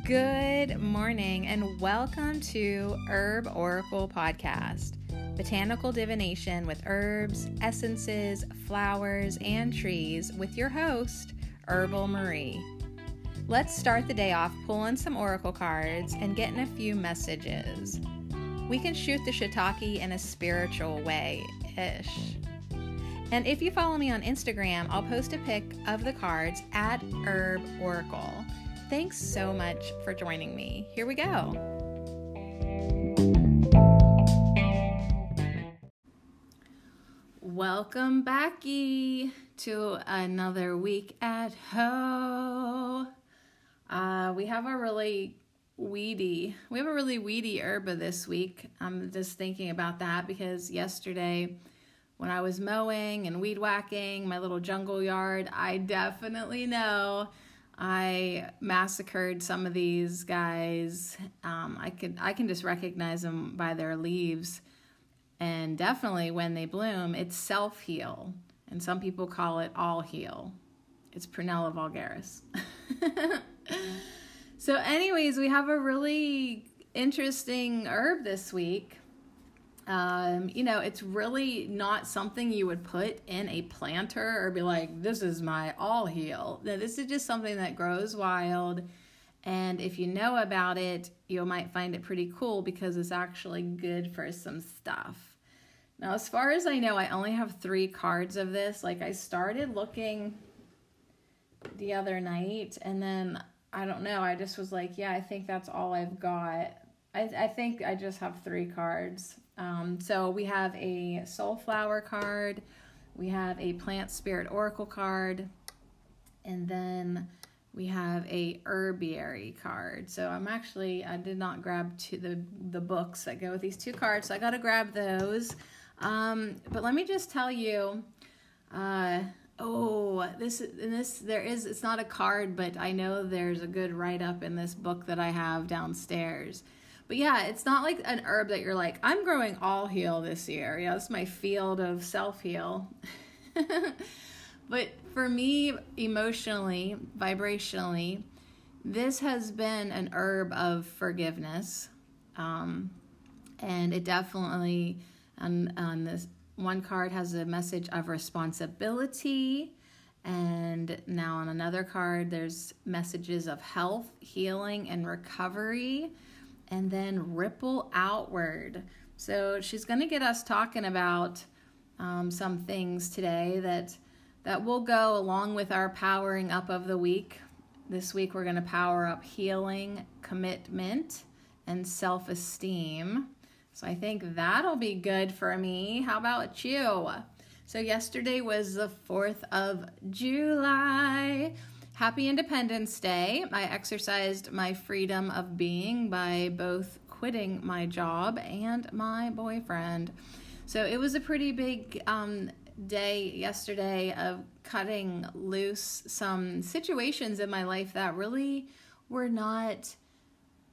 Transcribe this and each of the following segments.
Good morning and welcome to Herb Oracle Podcast, botanical divination with herbs, essences, flowers, and trees with your host, Herbal Marie. Let's start the day off pulling some oracle cards and getting a few messages. We can shoot the shiitake in a spiritual way-ish. And if you follow me on Instagram, I'll post a pic of the cards at Herb Oracle. Thanks so much for joining me. Here we go. Welcome backy to another week at home. We have a really weedy herba this week. I'm just thinking about that because yesterday when I was mowing and weed whacking my little jungle yard, I definitely know I massacred some of these guys. I can just recognize them by their leaves, and definitely when they bloom, it's self-heal, and some people call it all-heal. It's Prunella vulgaris. So anyways, we have a really interesting herb this week. It's really not something you would put in a planter or be like, this is my all heal. This is just something that grows wild. And if you know about it, you might find it pretty cool because it's actually good for some stuff. Now, as far as I know, I only have 3 cards of this. Like, I started looking the other night and then, I don't know, I just was like, yeah, I think that's all I've got. I think I just have 3 cards. So we have a Soulflower card, we have a Plant Spirit Oracle card, and then we have a Herbiary card. So I did not grab the books that go with these 2 cards, so I got to grab those. But let me just tell you, it's not a card, but I know there's a good write-up in this book that I have downstairs. But yeah, it's not like an herb that you're like, I'm growing all heal this year. Yeah, that's my field of self-heal. But for me, emotionally, vibrationally, this has been an herb of forgiveness. And it definitely, on this one card, has a message of responsibility. And now on another card, there's messages of health, healing, and recovery. And then ripple outward. So she's going to get us talking about some things today that will go along with our powering up of the week. This week we're going to power up healing, commitment, and self-esteem. So I think that'll be good for me. How about you? So yesterday was the 4th of July. Happy Independence Day. I exercised my freedom of being by both quitting my job and my boyfriend. So it was a pretty big day yesterday of cutting loose some situations in my life that really were not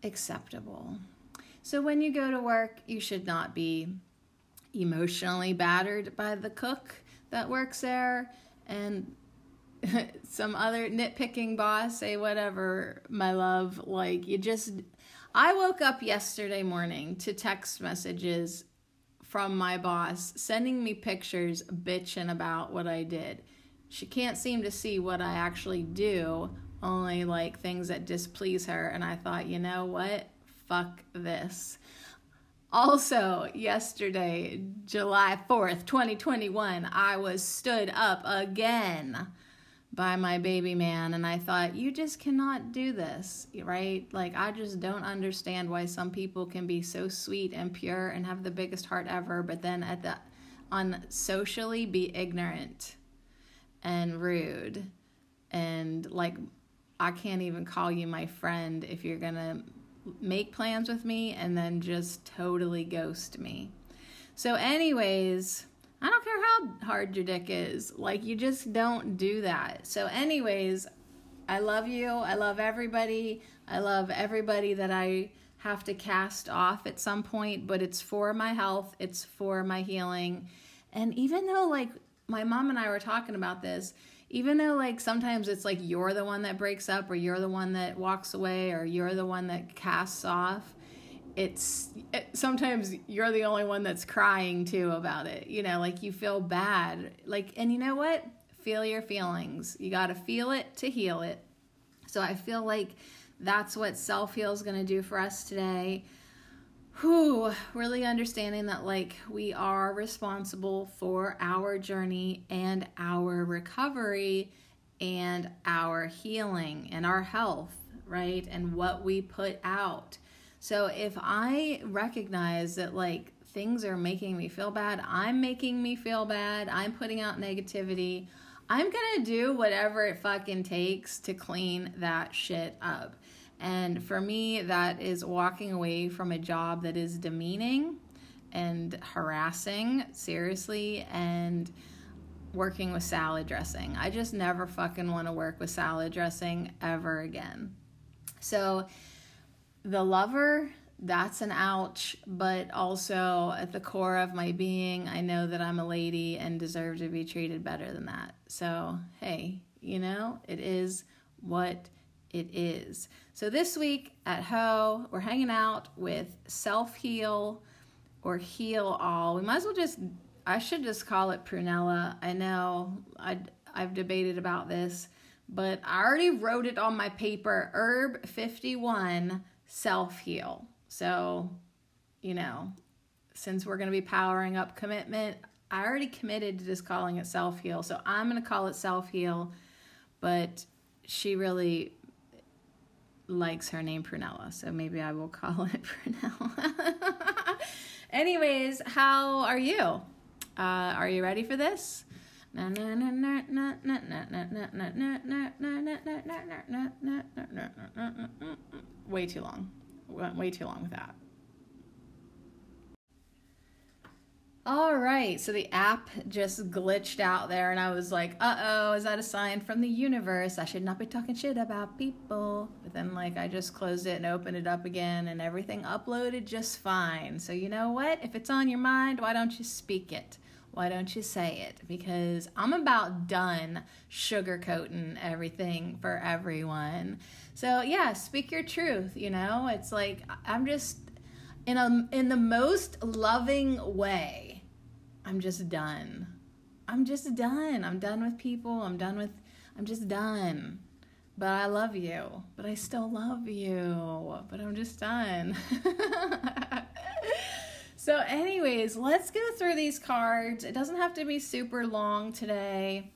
acceptable. So when you go to work, you should not be emotionally battered by the cook that works there and some other nitpicking boss, say whatever, my love, I woke up yesterday morning to text messages from my boss sending me pictures bitching about what I did. She can't seem to see what I actually do, only like things that displease her, and I thought, you know what? Fuck this. Also, yesterday, July 4th, 2021, I was stood up again by my baby man, and I thought, you just cannot do this, right? Like, I just don't understand why some people can be so sweet and pure and have the biggest heart ever, but then socially be ignorant and rude, and like, I can't even call you my friend if you're gonna make plans with me and then just totally ghost me. So anyways, I don't care how hard your dick is. Like, you just don't do that. So anyways, I love you. I love everybody. I love everybody that I have to cast off at some point, but it's for my health. It's for my healing. And even though, like, my mom and I were talking about this, Even though like sometimes it's like you're the one that breaks up, or you're the one that walks away, or you're the one that casts off, sometimes you're the only one that's crying too about it. You know, like you feel bad. Like, and you know what? Feel your feelings. You got to feel it to heal it. So I feel like that's what self-heal is going to do for us today. Really understanding that like we are responsible for our journey and our recovery and our healing and our health, right? And what we put out. So if I recognize that like things are making me feel bad, I'm making me feel bad, I'm putting out negativity, I'm gonna do whatever it fucking takes to clean that shit up. And for me, that is walking away from a job that is demeaning and harassing, seriously, and working with salad dressing. I just never fucking want to work with salad dressing ever again. So the lover, that's an ouch, but also at the core of my being, I know that I'm a lady and deserve to be treated better than that. So, hey, you know, it is what it is. So this week at Ho, we're hanging out with Self-Heal or Heal All. We might as well I should just call it Prunella. I know I've debated about this, but I already wrote it on my paper, Herb 51 Self-Heal. So, you know, since we're going to be powering up commitment, I already committed to just calling it Self-Heal. So I'm going to call it Self-Heal, but she really likes her name Prunella, so maybe I will call it Prunella. Anyways, how are you? Are you ready for this? Way too long. Went way too long with that. All right, so the app just glitched out there, and I was like, uh-oh, is that a sign from the universe? I should not be talking shit about people. But then, like, I just closed it and opened it up again, and everything uploaded just fine. So you know what? If it's on your mind, why don't you speak it? Why don't you say it? Because I'm about done sugarcoating everything for everyone. So, yeah, speak your truth, you know? It's like, I'm just, in the most loving way, I'm just done. I'm just done. I'm done with people. I'm just done. But I love you. But I still love you. But I'm just done. So anyways, let's go through these cards. It doesn't have to be super long today.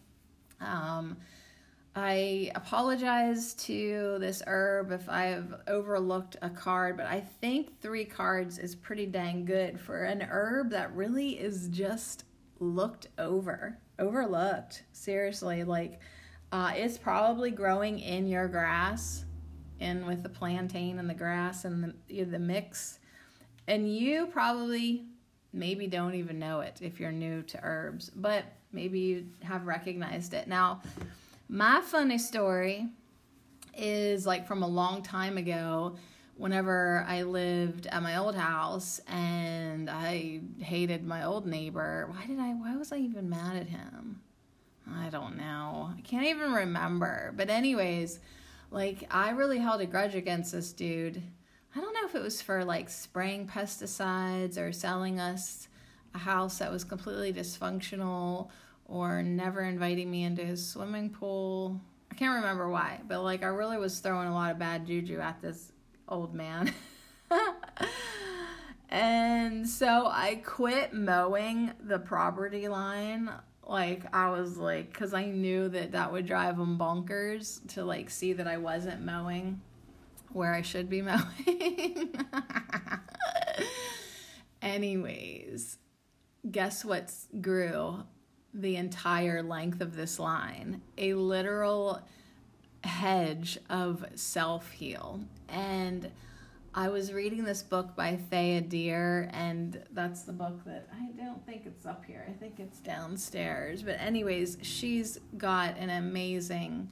I apologize to this herb if I've overlooked a card, but I think 3 cards is pretty dang good for an herb that really is just overlooked. Seriously, like it's probably growing in your grass, and with the plantain and the grass and the mix, and you probably maybe don't even know it if you're new to herbs, but maybe you have recognized it. Now, my funny story is like from a long time ago, whenever I lived at my old house and I hated my old neighbor. Why was I even mad at him? I don't know. I can't even remember. But anyways, like I really held a grudge against this dude. I don't know if it was for like spraying pesticides or selling us a house that was completely dysfunctional, or never inviting me into his swimming pool. I can't remember why, but like I really was throwing a lot of bad juju at this old man. And so I quit mowing the property line. Like I was like, because I knew that would drive him bonkers to like see that I wasn't mowing where I should be mowing. Anyways, guess what grew the entire length of this line? A literal hedge of self-heal. And I was reading this book by Thea Deer, and that's the book that I don't think it's up here. I think it's downstairs. But anyways, she's got an amazing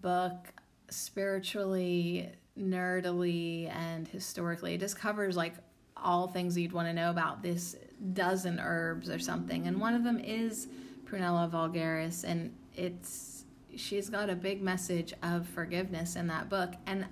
book, spiritually, nerdily, and historically. It just covers like all things you'd want to know about this dozen herbs or something, and one of them is Prunella vulgaris, and she's got a big message of forgiveness in that book. And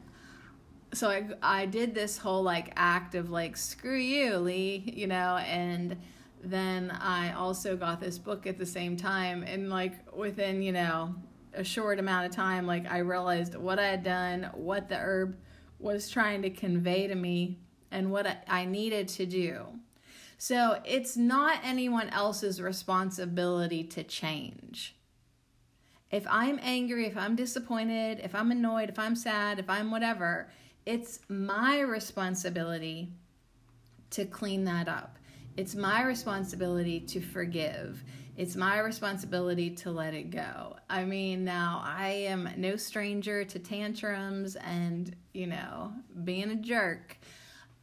so I did this whole like act of like, screw you, Lee, you know, and then I also got this book at the same time, and like within, you know, a short amount of time, like I realized what I had done, what the herb was trying to convey to me, and what I needed to do. So it's not anyone else's responsibility to change. If I'm angry, if I'm disappointed, if I'm annoyed, if I'm sad, if I'm whatever, it's my responsibility to clean that up. It's my responsibility to forgive. It's my responsibility to let it go. I mean, now I am no stranger to tantrums and, you know, being a jerk.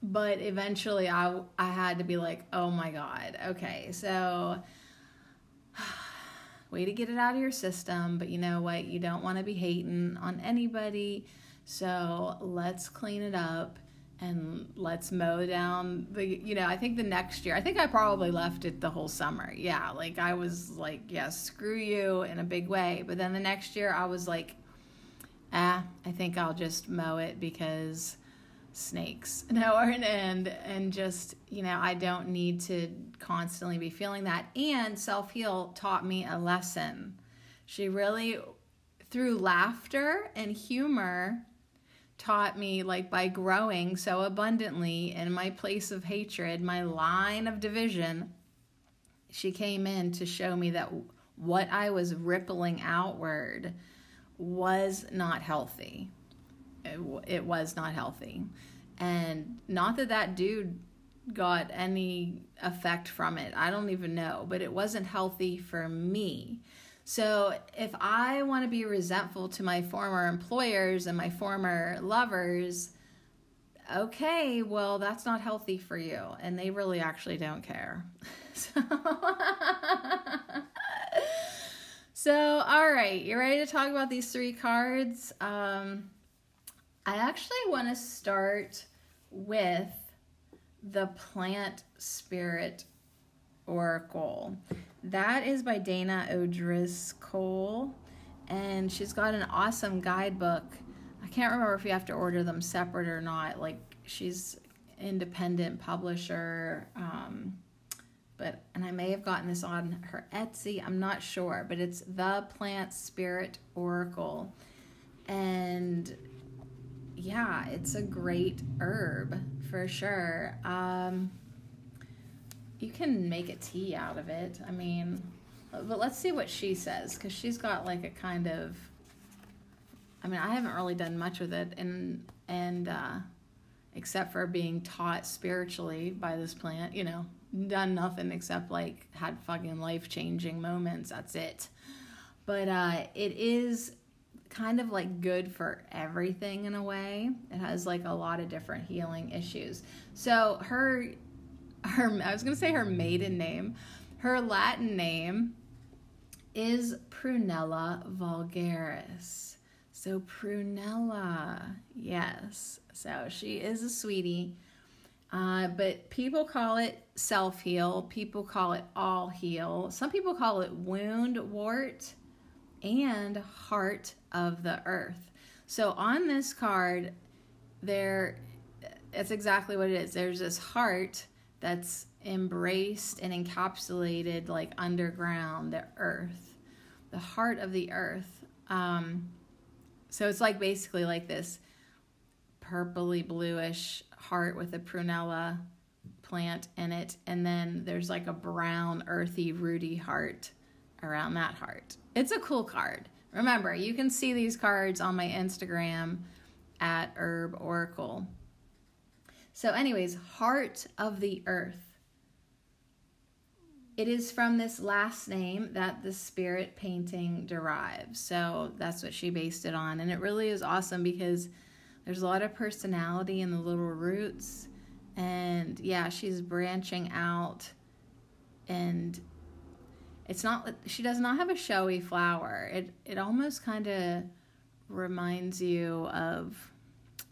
But eventually I had to be like, oh my God, okay, so way to get it out of your system, but you know what? You don't want to be hating on anybody, so let's clean it up and let's mow down the, you know, I think the next year, I think I probably left it the whole summer. Yeah, like I was like, yeah, screw you in a big way. But then the next year I was like, I think I'll just mow it because snakes. No, and just, you know, I don't need to constantly be feeling that. And self-heal taught me a lesson. She really, through laughter and humor, taught me, like, by growing so abundantly in my place of hatred, my line of division, she came in to show me that what I was rippling outward was not healthy. It was not healthy. And not that that dude got any effect from it. I don't even know. But it wasn't healthy for me. So if I want to be resentful to my former employers and my former lovers, okay, well, that's not healthy for you. And they really actually don't care. So all right, you ready to talk about these 3 cards? I actually want to start with the Plant Spirit Oracle. That is by Dana O'Driscoll, and she's got an awesome guidebook. I can't remember if you have to order them separate or not. Like, she's independent publisher, and I may have gotten this on her Etsy. I'm not sure, but it's the Plant Spirit Oracle, and yeah, it's a great herb for sure. You can make a tea out of it. I mean, but let's see what she says, because she's got like a kind of, I mean, I haven't really done much with it, and except for being taught spiritually by this plant, you know, done nothing except like had fucking life-changing moments. That's it. But it is kind of like good for everything in a way. It has like a lot of different healing issues. So her I was gonna say her maiden name, her Latin name is Prunella vulgaris. So Prunella, yes. So she is a sweetie. But people call it self-heal. People call it all heal. Some people call it wound wart and heart of the earth. So on this card, it's exactly what it is. There's this heart that's embraced and encapsulated like underground, the earth, the heart of the earth. So it's like basically like this purpley bluish heart with a prunella plant in it, and then there's like a brown earthy rooty heart around that heart. It's a cool card. Remember, you can see these cards on my Instagram at Herb Oracle. So anyways, heart of the earth. It is from this last name that the spirit painting derives. So that's what she based it on. And it really is awesome because there's a lot of personality in the little roots. And yeah, she's branching out, and it's not, she does not have a showy flower. It almost kind of reminds you of, I'm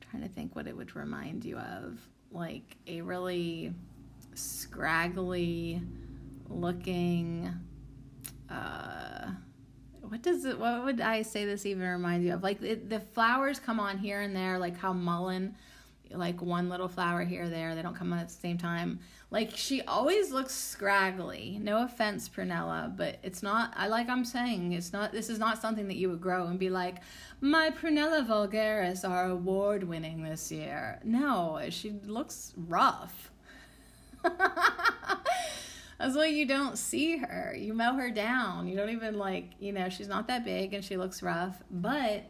trying to think what it would remind you of, like a really scraggly looking, what would I say this even remind you of? Like the flowers come on here and there, like how mullein, like one little flower here or there, they don't come on at the same time. Like she always looks scraggly. No offense, Prunella, but it's not, I'm saying, this is not something that you would grow and be like, my Prunella vulgaris are award winning this year. No, she looks rough. That's why you don't see her. You mow her down. You don't even she's not that big and she looks rough, but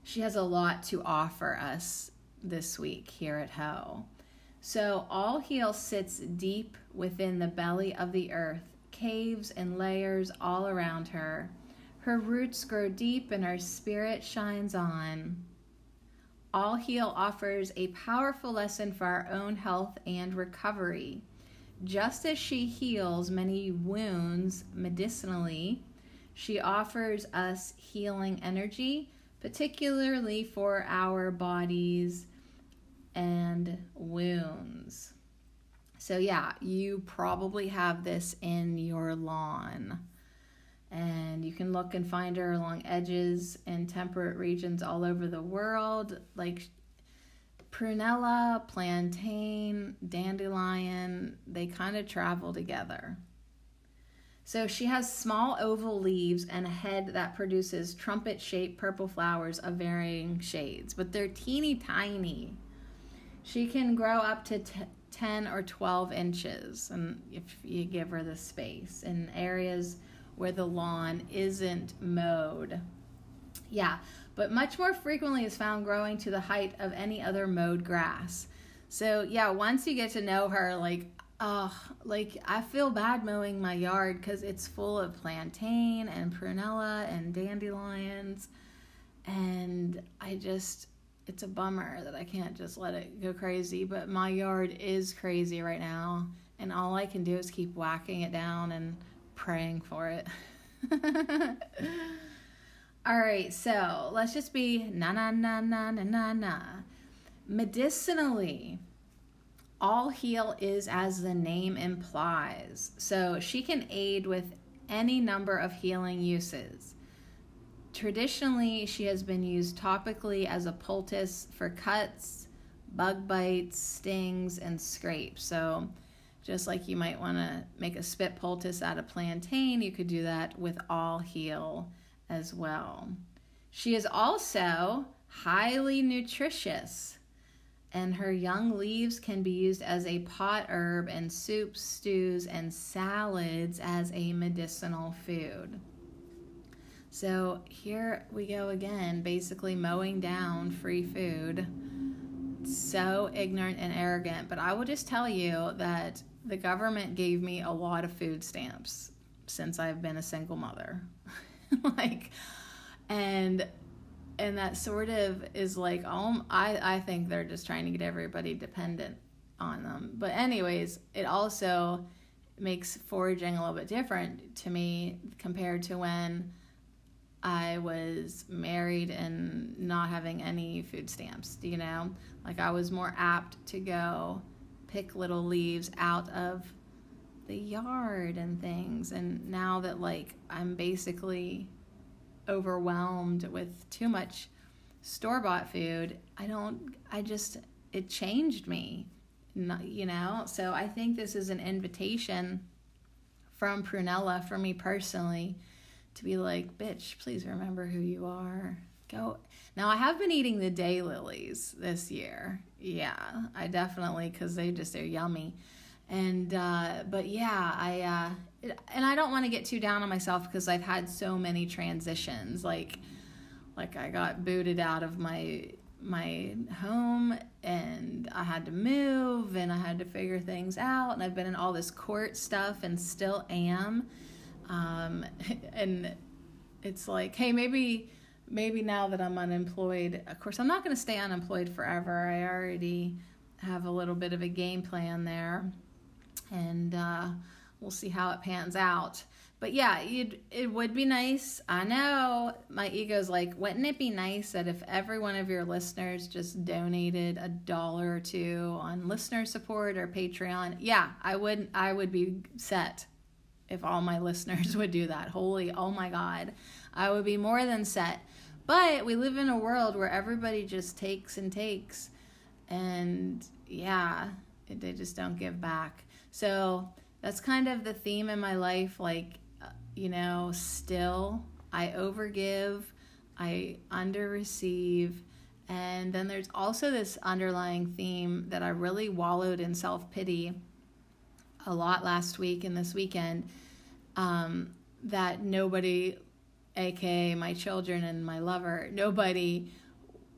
she has a lot to offer us this week here at Ho. So All Heal sits deep within the belly of the earth, caves and layers all around her. Her roots grow deep and her spirit shines on. All Heal offers a powerful lesson for our own health and recovery. Just as she heals many wounds medicinally, she offers us healing energy, particularly for our bodies and wounds. So yeah, you probably have this in your lawn. And you can look and find her along edges in temperate regions all over the world, like Prunella, plantain, dandelion, they kind of travel together. So she has small oval leaves and a head that produces trumpet-shaped purple flowers of varying shades, but they're teeny tiny. She can grow up to 10 or 12 inches, and if you give her the space, in areas where the lawn isn't mowed. Yeah, but much more frequently is found growing to the height of any other mowed grass. So yeah, once you get to know her, I feel bad mowing my yard because it's full of plantain and prunella and dandelions, and it's a bummer that I can't just let it go crazy, but my yard is crazy right now, and all I can do is keep whacking it down and praying for it. All right, so let's just be na. Medicinally, All Heal is as the name implies. So she can aid with any number of healing uses. Traditionally, she has been used topically as a poultice for cuts, bug bites, stings, and scrapes. So just like you might want to make a spit poultice out of plantain, you could do that with All Heal as well. She is also highly nutritious, and her young leaves can be used as a pot herb in soups, stews, and salads as a medicinal food. So here we go again, basically mowing down free food. So ignorant and arrogant, but I will just tell you that the government gave me a lot of food stamps since I've been a single mother. And that sort of is like, I think they're just trying to get everybody dependent on them. But anyways, it also makes foraging a little bit different to me compared to when I was married and not having any food stamps, I was more apt to go pick little leaves out of the yard and things. And now that I'm basically overwhelmed with too much store-bought food, it changed me, So I think this is an invitation from Prunella for me personally to be like, bitch, please remember who you are. Go. Now, I have been eating the daylilies this year. Yeah, I definitely, because they're yummy. And, but yeah, and I don't want to get too down on myself because I've had so many transitions. Like I got booted out of my home, and I had to move, and I had to figure things out, and I've been in all this court stuff and still am. And it's like, hey, maybe now that I'm unemployed, of course, I'm not going to stay unemployed forever. I already have a little bit of a game plan there, and we'll see how it pans out. But yeah, it would be nice. I know my ego's like, wouldn't it be nice that if every one of your listeners just donated $1 or $2 on listener support or Patreon? Yeah, I would be set. if all my listeners would do that. Oh my God, I would be more than set. But we live in a world where everybody just takes and takes, and yeah, they just don't give back. So that's kind of the theme in my life. Like, still I overgive, I underreceive. And then there's also this underlying theme that I really wallowed in self-pity a lot last week and this weekend, that nobody, aka my children and my lover, nobody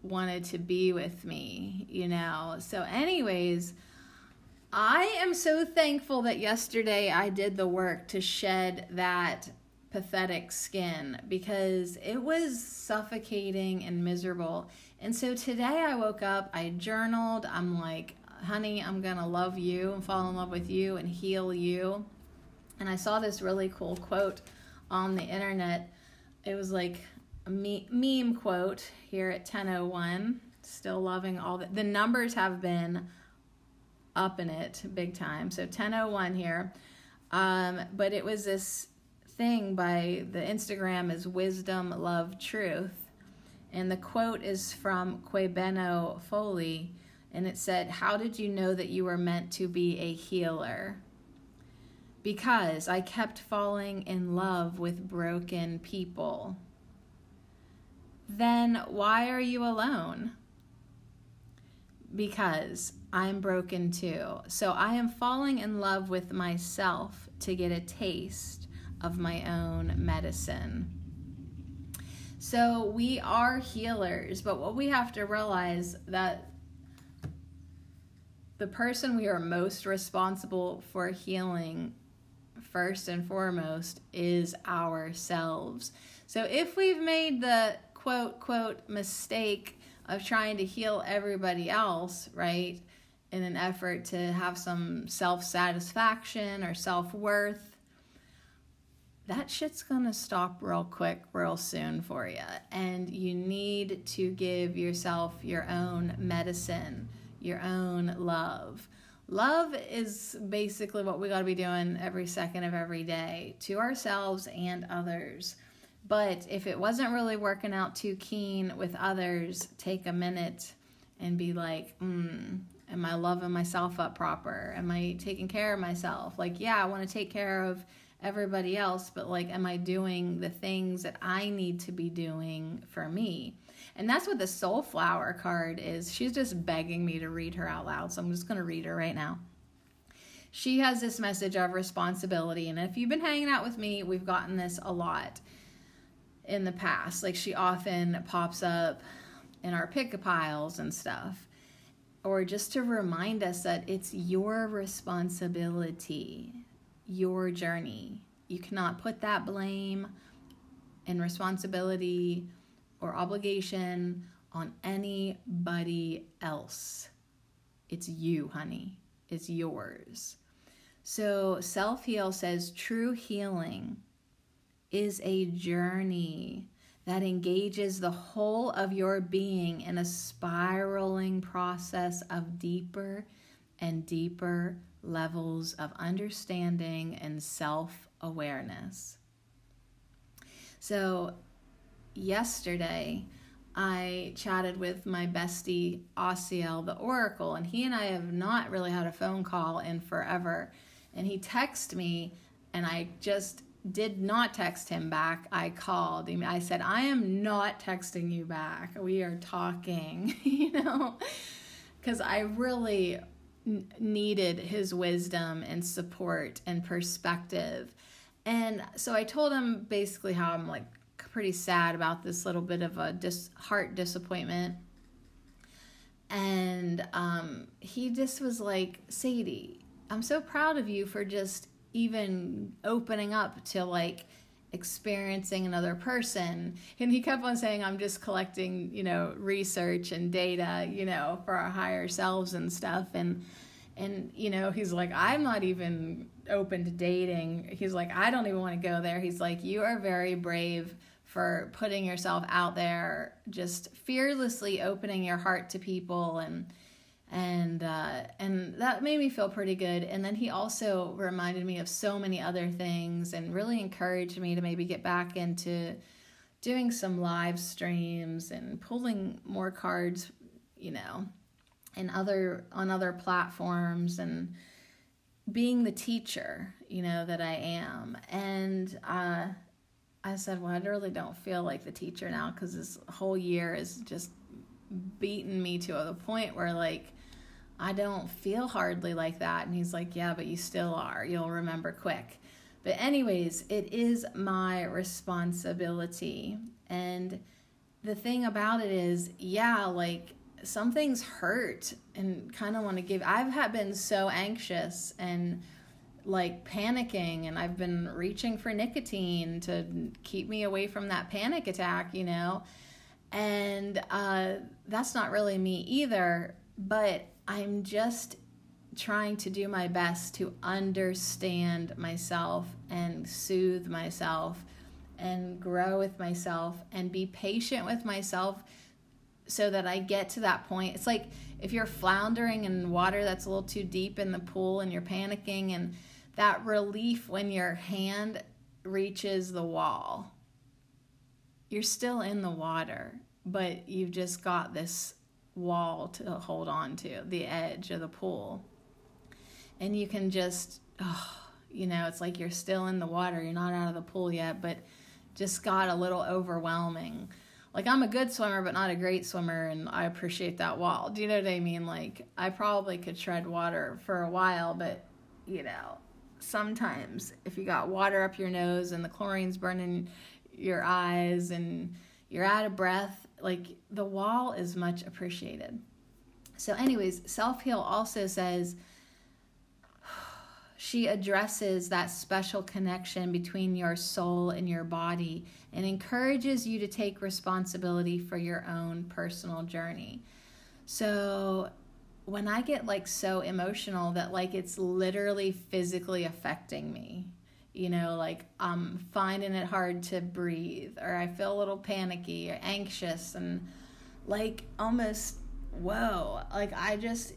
wanted to be with me, So anyways, I am so thankful that yesterday I did the work to shed that pathetic skin, because it was suffocating and miserable. And so today I woke up, I journaled, I'm like, honey, I'm gonna love you and fall in love with you and heal you. And I saw this really cool quote on the internet. It was like a meme quote here at 10:01. Still loving all the numbers have been up in it big time. So 10:01 here. But it was this thing by the Instagram is Wisdom, Love, Truth. And the quote is from Quebeno Foley. And it said, how did you know that you were meant to be a healer? Because I kept falling in love with broken people. Then why are you alone? Because I'm broken too. So I am falling in love with myself to get a taste of my own medicine. So we are healers, but what we have to realize that the person we are most responsible for healing first and foremost is ourselves. So if we've made the quote mistake of trying to heal everybody else, right, in an effort to have some self-satisfaction or self-worth, that shit's gonna stop real quick, real soon for you. And you need to give yourself your own medicine, your own love. Love is basically what we gotta be doing every second of every day to ourselves and others. But if it wasn't really working out too keen with others, take a minute and be like, am I loving myself up proper? Am I taking care of myself? Like, yeah, I want to take care of everybody else, but like, am I doing the things that I need to be doing for me? And that's what the Soulflower card is. She's just begging me to read her out loud, so I'm just going to read her right now. She has this message of responsibility, and if you've been hanging out with me, we've gotten this a lot in the past. Like, she often pops up in our pick piles and stuff, or just to remind us that it's your responsibility, your journey. You cannot put that blame and responsibility or obligation on anybody else. It's you, honey. It's yours. So Self-Heal says true healing is a journey that engages the whole of your being in a spiraling process of deeper and deeper levels of understanding and self-awareness. So yesterday, I chatted with my bestie, Asiel, the Oracle, and he and I have not really had a phone call in forever. And he texted me, and I just did not text him back. I called him. I said, I am not texting you back. We are talking, because I really needed his wisdom and support and perspective. And so I told him basically how I'm like pretty sad about this little bit of a heart disappointment. And he just was like, Sadie, I'm so proud of you for just even opening up to like experiencing another person. And he kept on saying, I'm just collecting, research and data, for our higher selves and stuff. And he's like, I'm not even open to dating. He's like, I don't even want to go there. He's like, you are very brave for putting yourself out there, just fearlessly opening your heart to people. And that made me feel pretty good. And then he also reminded me of so many other things and really encouraged me to maybe get back into doing some live streams and pulling more cards, and on other platforms, and being the teacher, that I am. And I said, well, I really don't feel like the teacher now, because this whole year is just beaten me to the point where, like, I don't feel hardly like that. And he's like, yeah, but you still are. You'll remember quick. But anyways, it is my responsibility. And the thing about it is, yeah, like, some things hurt and kind of want to give. I've been so anxious and like panicking, and I've been reaching for nicotine to keep me away from that panic attack, and that's not really me either. But I'm just trying to do my best to understand myself and soothe myself and grow with myself and be patient with myself, so that I get to that point. It's like if you're floundering in water that's a little too deep in the pool and you're panicking, and that relief when your hand reaches the wall. You're still in the water, but you've just got this wall to hold on to, the edge of the pool. And you can just, it's like you're still in the water. You're not out of the pool yet, but just got a little overwhelming. Like, I'm a good swimmer, but not a great swimmer, and I appreciate that wall. Do you know what I mean? Like, I probably could tread water for a while, but, sometimes if you got water up your nose and the chlorine's burning your eyes and you're out of breath, like, the wall is much appreciated. So anyways, Self-Heal also says she addresses that special connection between your soul and your body and encourages you to take responsibility for your own personal journey. So when I get like so emotional that like it's literally physically affecting me, like I'm finding it hard to breathe, or I feel a little panicky or anxious, and like almost, whoa, like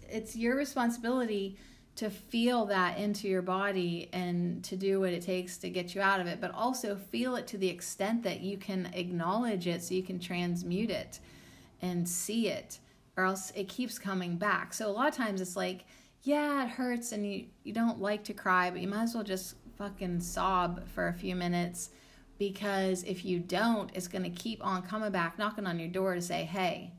it's your responsibility to feel that into your body and to do what it takes to get you out of it, but also feel it to the extent that you can acknowledge it so you can transmute it and see it, or else it keeps coming back. So a lot of times it's like, yeah, it hurts and you don't like to cry, but you might as well just fucking sob for a few minutes, because if you don't, it's going to keep on coming back, knocking on your door to say, hey,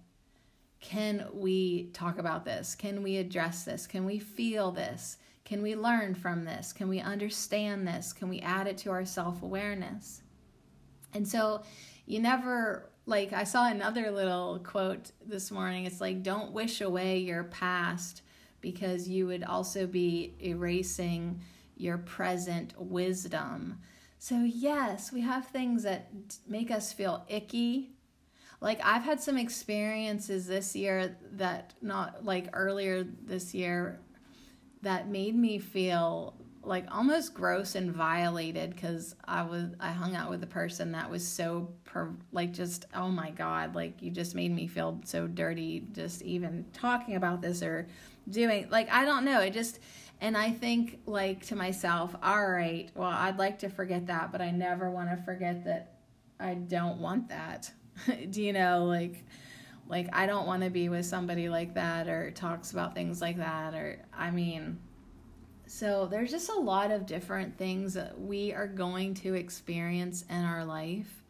can we talk about this? Can we address this? Can we feel this? Can we learn from this? Can we understand this? Can we add it to our self-awareness? And so you never, like, I saw another little quote this morning. It's like, don't wish away your past, because you would also be erasing your present wisdom. So yes, we have things that make us feel icky. Like, I've had some experiences this year that, not like earlier this year, that made me feel like almost gross and violated, because I hung out with a person that was so just, oh my God, like, you just made me feel so dirty just even talking about this or doing, like, I don't know, and I think, like, to myself, all right, well, I'd like to forget that, but I never want to forget that I don't want that. Do you know, like I don't want to be with somebody like that, or talks about things like that, or, so there's just a lot of different things that we are going to experience in our life.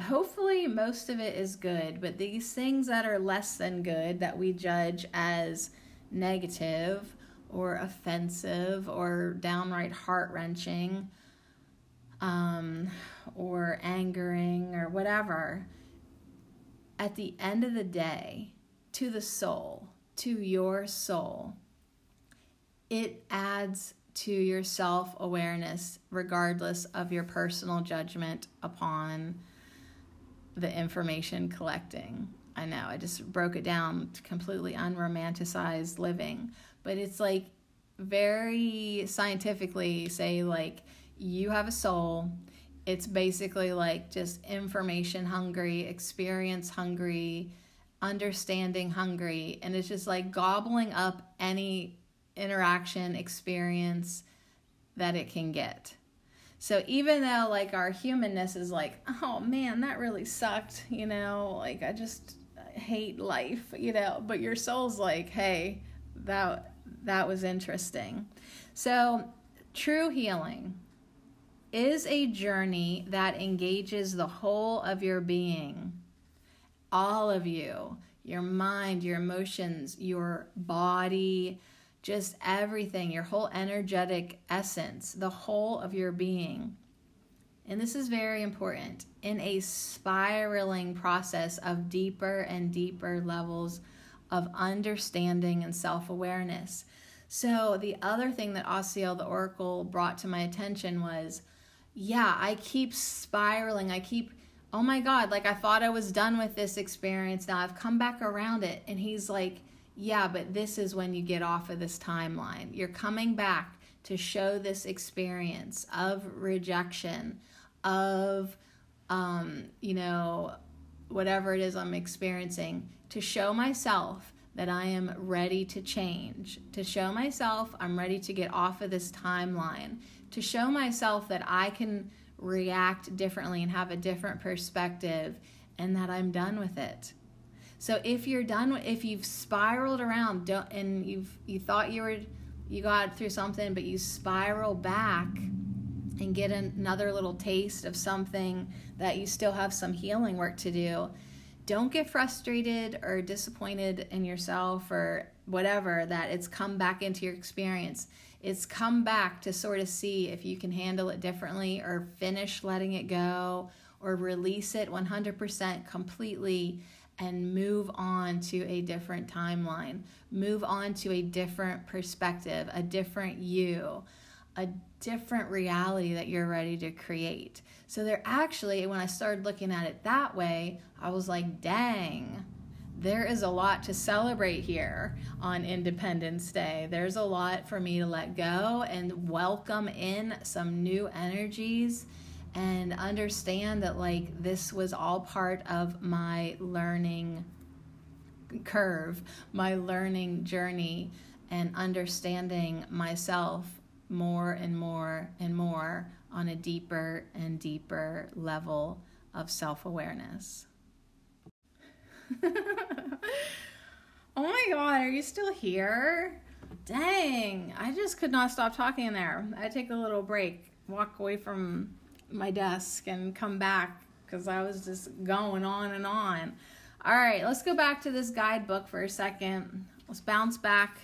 Hopefully most of it is good, but these things that are less than good, that we judge as negative or offensive or downright heart-wrenching, or angering or whatever, at the end of the day, to the soul, to your soul, it adds to your self-awareness regardless of your personal judgment upon the information collecting. I know, I just broke it down to completely unromanticized living, but it's like very scientifically say, like, you have a soul. It's basically like just information hungry, experience hungry, understanding hungry, and it's just like gobbling up any interaction experience that it can get. So even though like our humanness is like, oh man, that really sucked, like I just hate life, but your soul's like, hey, that was interesting. So true healing is a journey that engages the whole of your being, all of you, your mind, your emotions, your body, just everything, your whole energetic essence, the whole of your being. And this is very important, in a spiraling process of deeper and deeper levels of understanding and self-awareness. So the other thing that Asiel, the Oracle, brought to my attention was, I keep spiraling. Oh my God, like I thought I was done with this experience. Now I've come back around it. And he's like, yeah, but this is when you get off of this timeline. You're coming back to show this experience of rejection, of, whatever it is I'm experiencing, to show myself that I am ready to change, to show myself I'm ready to get off of this timeline, to show myself that I can react differently and have a different perspective, and that I'm done with it. So if you're done, if you've spiraled around and you thought you got through something, but you spiral back and get another little taste of something that you still have some healing work to do, don't get frustrated or disappointed in yourself or whatever that it's come back into your experience. It's come back to sort of see if you can handle it differently, or finish letting it go, or release it 100% completely and move on to a different timeline, move on to a different perspective, a different you, a different reality that you're ready to create. So there actually, when I started looking at it that way, I was like, dang, there is a lot to celebrate here on Independence Day. There's a lot for me to let go and welcome in some new energies and understand that like this was all part of my learning curve, my learning journey, and understanding myself more and more and more on a deeper and deeper level of self-awareness. Oh my God, are you still here? Dang, I just could not stop talking there. I take a little break, walk away from my desk and come back because I was just going on and on. All right, let's go back to this guidebook for a second. Let's bounce back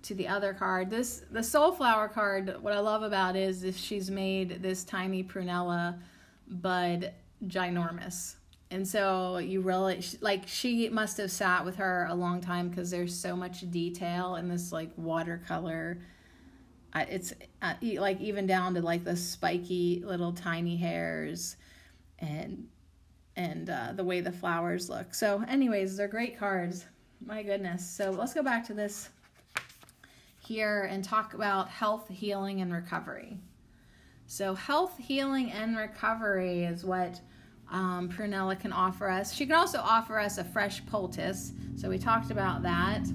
to the other card. The Soulflower card, what I love about it is she's made this tiny prunella bud ginormous. And so you really, like, she must have sat with her a long time because there's so much detail in this, like, watercolor. It's like even down to, like, the spiky little tiny hairs and the way the flowers look. So anyways, they're great cards. My goodness. So let's go back to this here and talk about health, healing, and recovery. So health, healing, and recovery is what prunella can offer us. She can also offer us a fresh poultice. So we talked about that.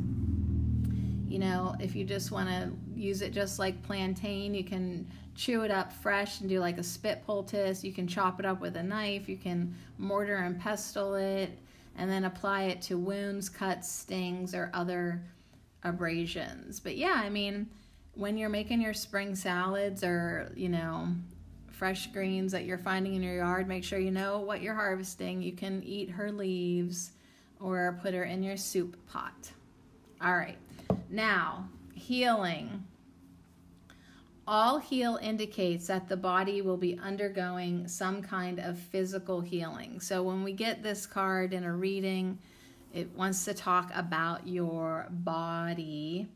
You know, if you just want to use it just like plantain, you can chew it up fresh and do like a spit poultice. You can chop it up with a knife. You can mortar and pestle it and then apply it to wounds, cuts, stings, or other abrasions. But yeah, I mean, when you're making your spring salads or, you know, fresh greens that you're finding in your yard, make sure you know what you're harvesting. You can eat her leaves or put her in your soup pot. All right, now healing. All heal indicates that the body will be undergoing some kind of physical healing. So when we get this card in a reading, it wants to talk about your body,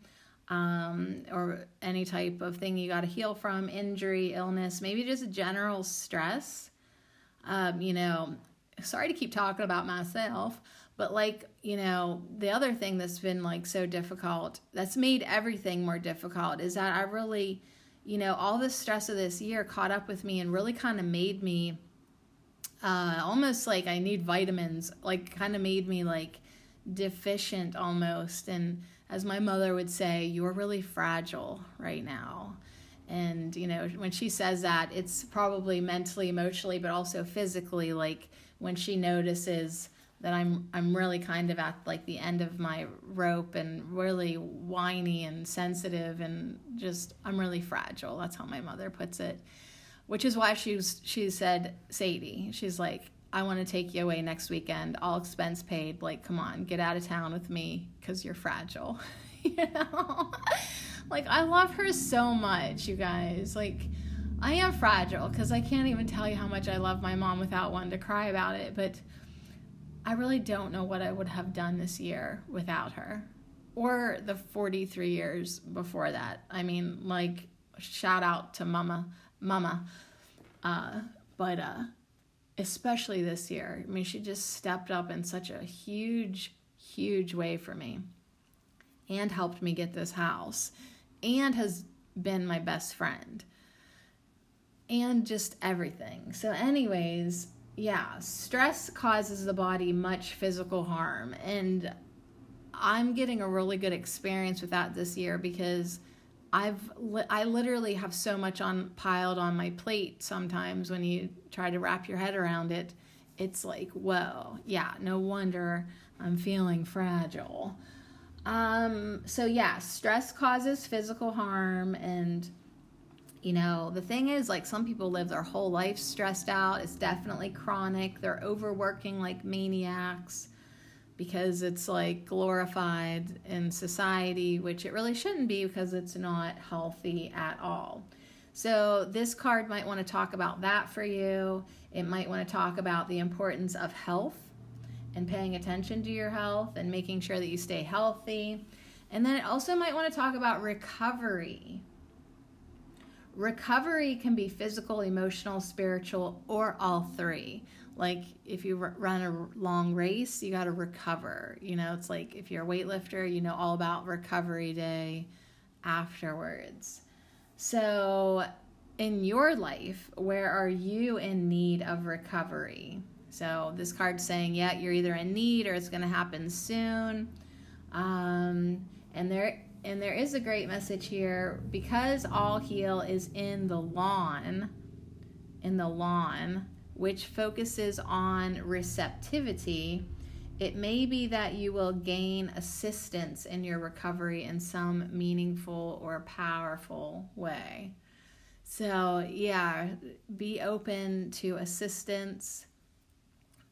or any type of thing you got to heal from, injury, illness, maybe just general stress. You know, sorry to keep talking about myself, but like, you know, the other thing that's been like so difficult, that's made everything more difficult, is that I really, you know, all the stress of this year caught up with me and really kind of made me almost like I need vitamins, like kind of made me like deficient almost. And as my mother would say, you're really fragile right now. And, you know, when she says that, it's probably mentally, emotionally, but also physically, like when she notices that I'm really kind of at like the end of my rope and really whiny and sensitive and just, I'm really fragile. That's how my mother puts it, which is why she said, Sadie, she's like, I want to take you away next weekend, all expense paid. Like, come on, get out of town with me because you're fragile. You know, like I love her so much, you guys. Like, I am fragile because I can't even tell you how much I love my mom without wanting to cry about it. But I really don't know what I would have done this year without her, or the 43 years before that. I mean, like, shout out to mama. But especially this year. I mean, she just stepped up in such a huge way for me and helped me get this house and has been my best friend and just everything. So anyways, yeah, stress causes the body much physical harm, and I'm getting a really good experience with that this year because I literally have so much piled on my plate. Sometimes when you try to wrap your head around it, it's like, whoa, yeah, no wonder I'm feeling fragile. So yeah, stress causes physical harm. And you know, the thing is, like, some people live their whole life stressed out. It's definitely chronic. They're overworking like maniacs because it's like glorified in society, which it really shouldn't be because it's not healthy at all. So this card might want to talk about that for you. It might want to talk about the importance of health and paying attention to your health and making sure that you stay healthy. And then it also might want to talk about recovery. Recovery can be physical, emotional, spiritual, or all three. Like if you run a long race, you got to recover. You know, it's like if you're a weightlifter, you know all about recovery day afterwards. So in your life, where are you in need of recovery? So this card's saying, yeah, you're either in need or it's going to happen soon. And there is a great message here. Because all heal is in the lawn, which focuses on receptivity, it may be that you will gain assistance in your recovery in some meaningful or powerful way. So yeah, be open to assistance,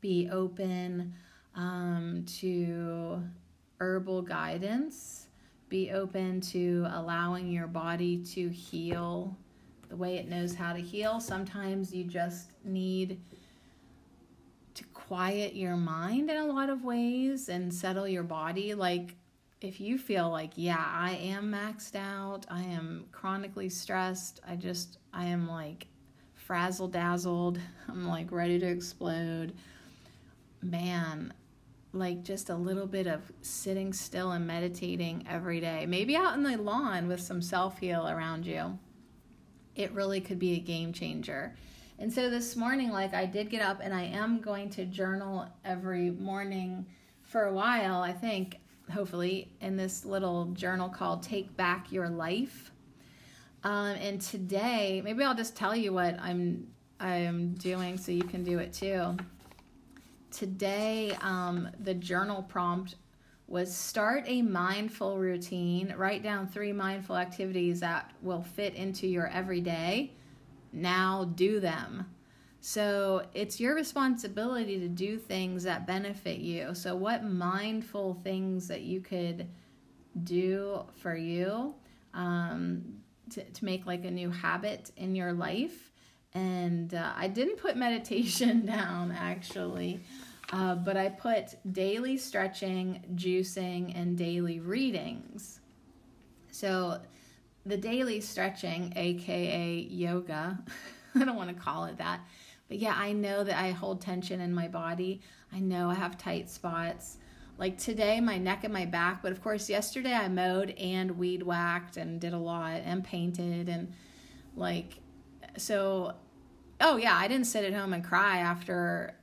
be open to herbal guidance, be open to allowing your body to heal the way it knows how to heal. Sometimes you just need to quiet your mind in a lot of ways and settle your body. Like if you feel like, yeah, I am maxed out, I am chronically stressed, I am like frazzle dazzled, I'm like ready to explode, man, like just a little bit of sitting still and meditating every day, maybe out in the lawn with some self-heal around you, it really could be a game changer. And so this morning, like I did get up and I am going to journal every morning for a while, I think, hopefully, in this little journal called Take Back Your Life. And today, maybe I'll just tell you what I'm doing so you can do it too. Today, the journal prompt was start a mindful routine. Write down 3 mindful activities that will fit into your everyday. Now do them. So it's your responsibility to do things that benefit you. So what mindful things that you could do for you to make like a new habit in your life. And I didn't put meditation down actually, but I put daily stretching, juicing, and daily readings. So the daily stretching, aka yoga, I don't want to call it that, but yeah, I know that I hold tension in my body. I know I have tight spots. Like today, my neck and my back, but of course yesterday I mowed and weed whacked and did a lot and painted and like, so, oh yeah, I didn't sit at home and cry after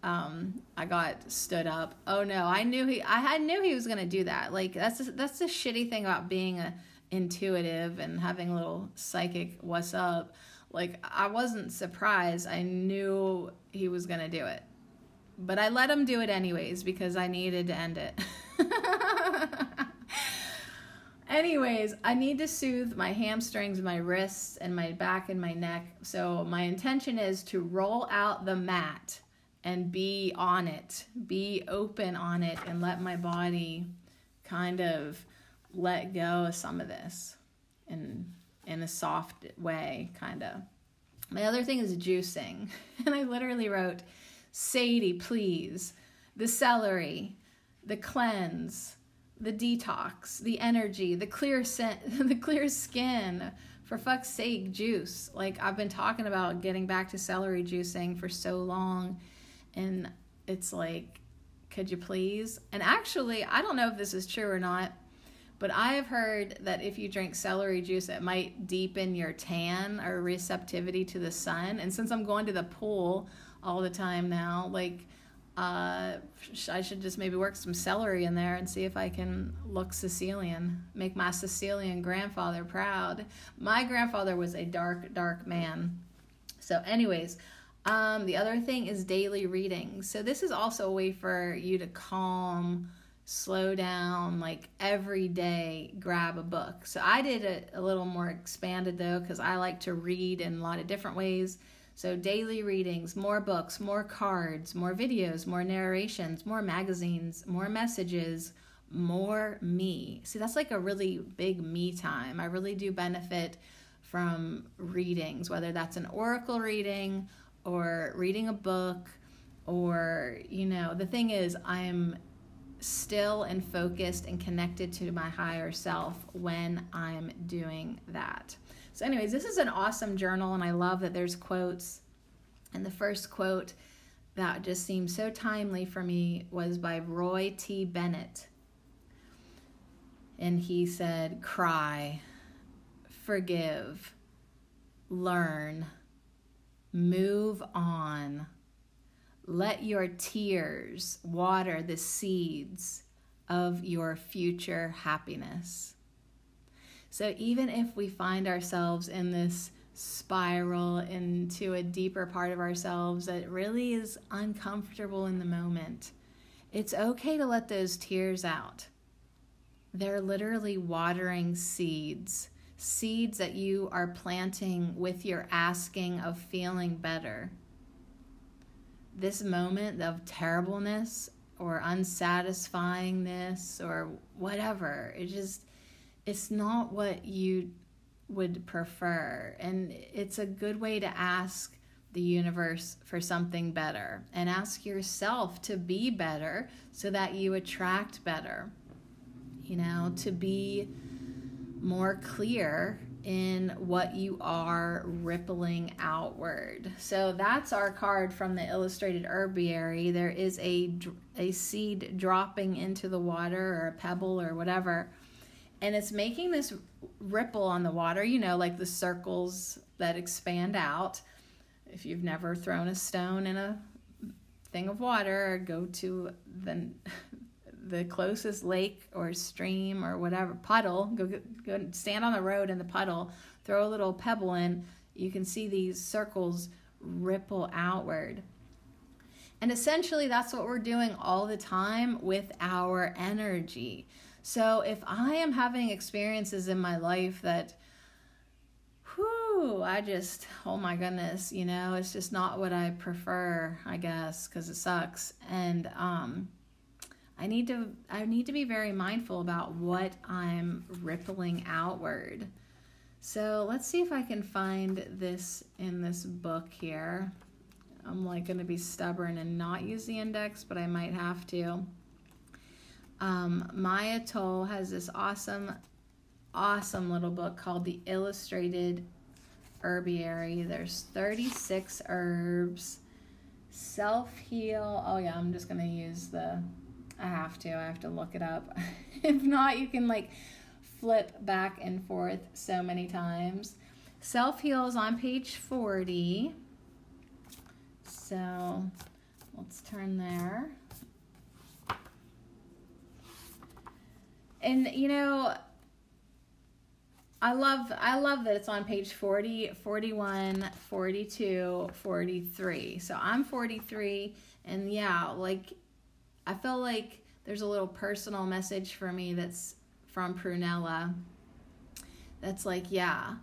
I got stood up. Oh no, I knew he was going to do that. Like that's the shitty thing about being a intuitive and having a little psychic what's up. Like I wasn't surprised. I knew he was going to do it. But I let him do it anyways because I needed to end it. Anyways, I need to soothe my hamstrings, my wrists, and my back and my neck. So my intention is to roll out the mat and be on it, be open on it, and let my body kind of let go of some of this in a soft way, kind of. My other thing is juicing. And I literally wrote, Sadie, please, the celery, the cleanse, the detox, the energy, the clear skin, for fuck's sake, juice. Like I've been talking about getting back to celery juicing for so long, and it's like, could you please? And actually, I don't know if this is true or not, but I have heard that if you drink celery juice, it might deepen your tan or receptivity to the sun. And since I'm going to the pool all the time now, like I should just maybe work some celery in there and see if I can look Sicilian, make my Sicilian grandfather proud. My grandfather was a dark, dark man. So anyways, the other thing is daily reading. So this is also a way for you to calm, slow down, like every day grab a book. So I did it a little more expanded though, because I like to read in a lot of different ways. So daily readings, more books, more cards, more videos, more narrations, more magazines, more messages, more me. See, that's like a really big me time. I really do benefit from readings, whether that's an oracle reading or reading a book, or, you know, the thing is I'm still and focused and connected to my higher self when I'm doing that. So anyways, this is an awesome journal, and I love that there's quotes. And the first quote that just seemed so timely for me was by Roy T. Bennett. And he said, cry, forgive, learn, move on. Let your tears water the seeds of your future happiness. So even if we find ourselves in this spiral into a deeper part of ourselves that really is uncomfortable in the moment, it's okay to let those tears out. They're literally watering seeds that you are planting with your asking of feeling better. This moment of terribleness or unsatisfyingness or whatever, it's not what you would prefer. And it's a good way to ask the universe for something better and ask yourself to be better so that you attract better, you know, to be more clear in what you are rippling outward. So that's our card from the Illustrated Herbiary. There is a seed dropping into the water or a pebble or whatever, and it's making this ripple on the water, you know, like the circles that expand out. If you've never thrown a stone in a thing of water, or go to the closest lake or stream or whatever, puddle, go stand on the road in the puddle, throw a little pebble in, you can see these circles ripple outward. And essentially that's what we're doing all the time with our energy. So if I am having experiences in my life that, oh my goodness, you know, it's just not what I prefer, I guess, because it sucks. And I need to be very mindful about what I'm rippling outward. So let's see if I can find this in this book here. I'm like going to be stubborn and not use the index, but I might have to. Maya Toll has this awesome little book called The Illustrated Herbiary. There's 36 herbs, self-heal. Oh yeah, I'm just going to use I have to look it up. If not, you can like flip back and forth so many times. Self-heal is on page 40. So Let's turn there. And, you know, I love that it's on page 40, 41, 42, 43. So I'm 43, and yeah, like, I feel like there's a little personal message for me that's from Prunella. That's like, yeah,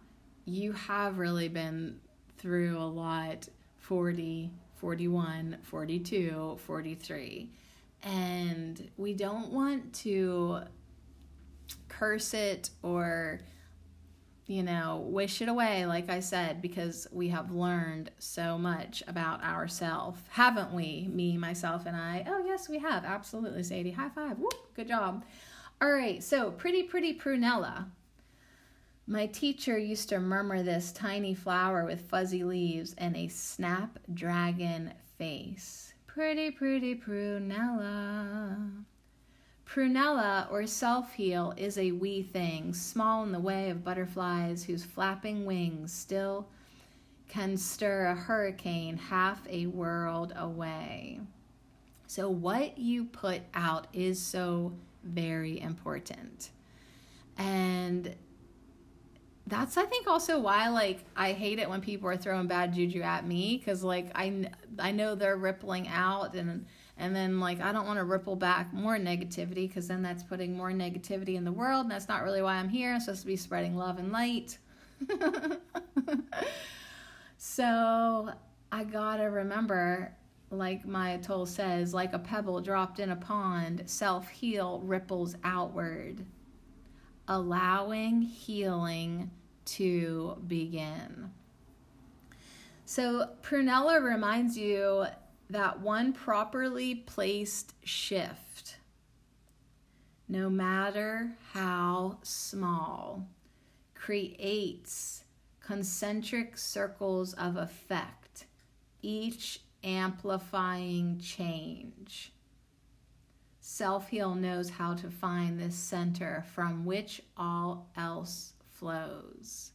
you have really been through a lot, 40, 41, 42, 43. And we don't want to curse it or, you know, wish it away, like I said, because we have learned so much about ourselves, haven't we? Me, myself, and I. Oh, yes, we have. Absolutely, Sadie. High five. Woo, good job. All right, so pretty Prunella. My teacher used to murmur this tiny flower with fuzzy leaves and a snapdragon face. Pretty Prunella. Prunella, or self-heal, is a wee thing, small in the way of butterflies whose flapping wings still can stir a hurricane half a world away. So what you put out is so very important. And that's, I think, also why, like, I hate it when people are throwing bad juju at me, because, like, I know they're rippling out, and then, like, I don't want to ripple back more negativity, because then that's putting more negativity in the world, and that's not really why I'm here. I'm supposed to be spreading love and light. So I gotta remember, like my Atoll says, like a pebble dropped in a pond, self-heal ripples outward, allowing healing to begin. So Prunella reminds you that one properly placed shift, no matter how small, creates concentric circles of effect, each amplifying change. Self-heal knows how to find this center from which all else flows.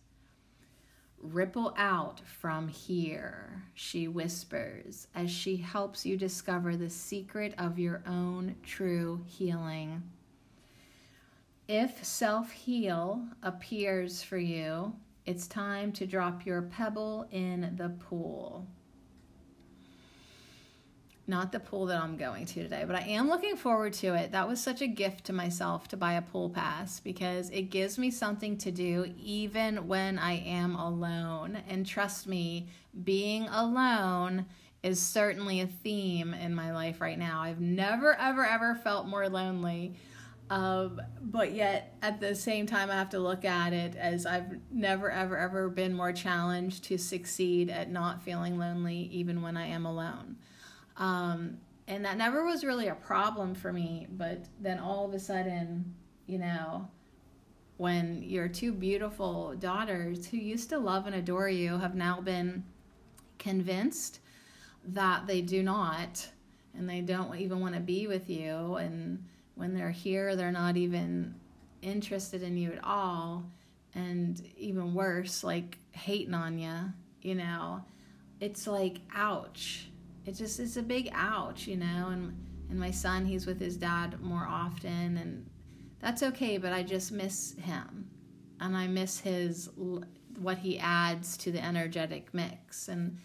Ripple out from here, she whispers, as she helps you discover the secret of your own true healing. If self-heal appears for you, it's time to drop your pebble in the pool. Not the pool that I'm going to today, but I am looking forward to it. That was such a gift to myself to buy a pool pass, because it gives me something to do even when I am alone. And trust me, being alone is certainly a theme in my life right now. I've never, ever felt more lonely. But yet at the same time, I have to look at it as I've never, ever been more challenged to succeed at not feeling lonely even when I am alone. And that never was really a problem for me, but then all of a sudden, you know, when your two beautiful daughters who used to love and adore you have now been convinced that they do not, and they don't even want to be with you, and when they're here, they're not even interested in you at all, and even worse, like hating on you, you know, it's like, ouch. It's a big ouch, you know, and my son, he's with his dad more often, and that's okay, but I just miss him, and I miss what he adds to the energetic mix. And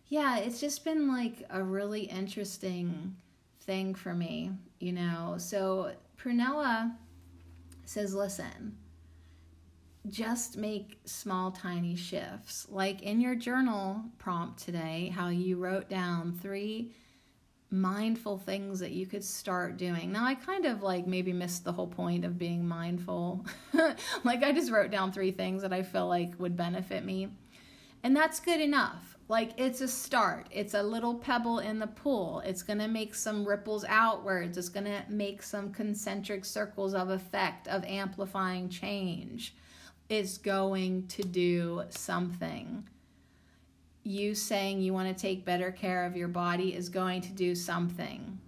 yeah, it's just been like a really interesting thing for me, you know. So Prunella says, listen, just make small, tiny shifts. Like in your journal prompt today, how you wrote down 3 mindful things that you could start doing. Now, I kind of like maybe missed the whole point of being mindful. Like I just wrote down 3 things that I feel like would benefit me. And that's good enough. Like it's a start. It's a little pebble in the pool. It's going to make some ripples outwards. It's going to make some concentric circles of effect, of amplifying change. Is going to do something. You saying you want to take better care of your body is going to do something.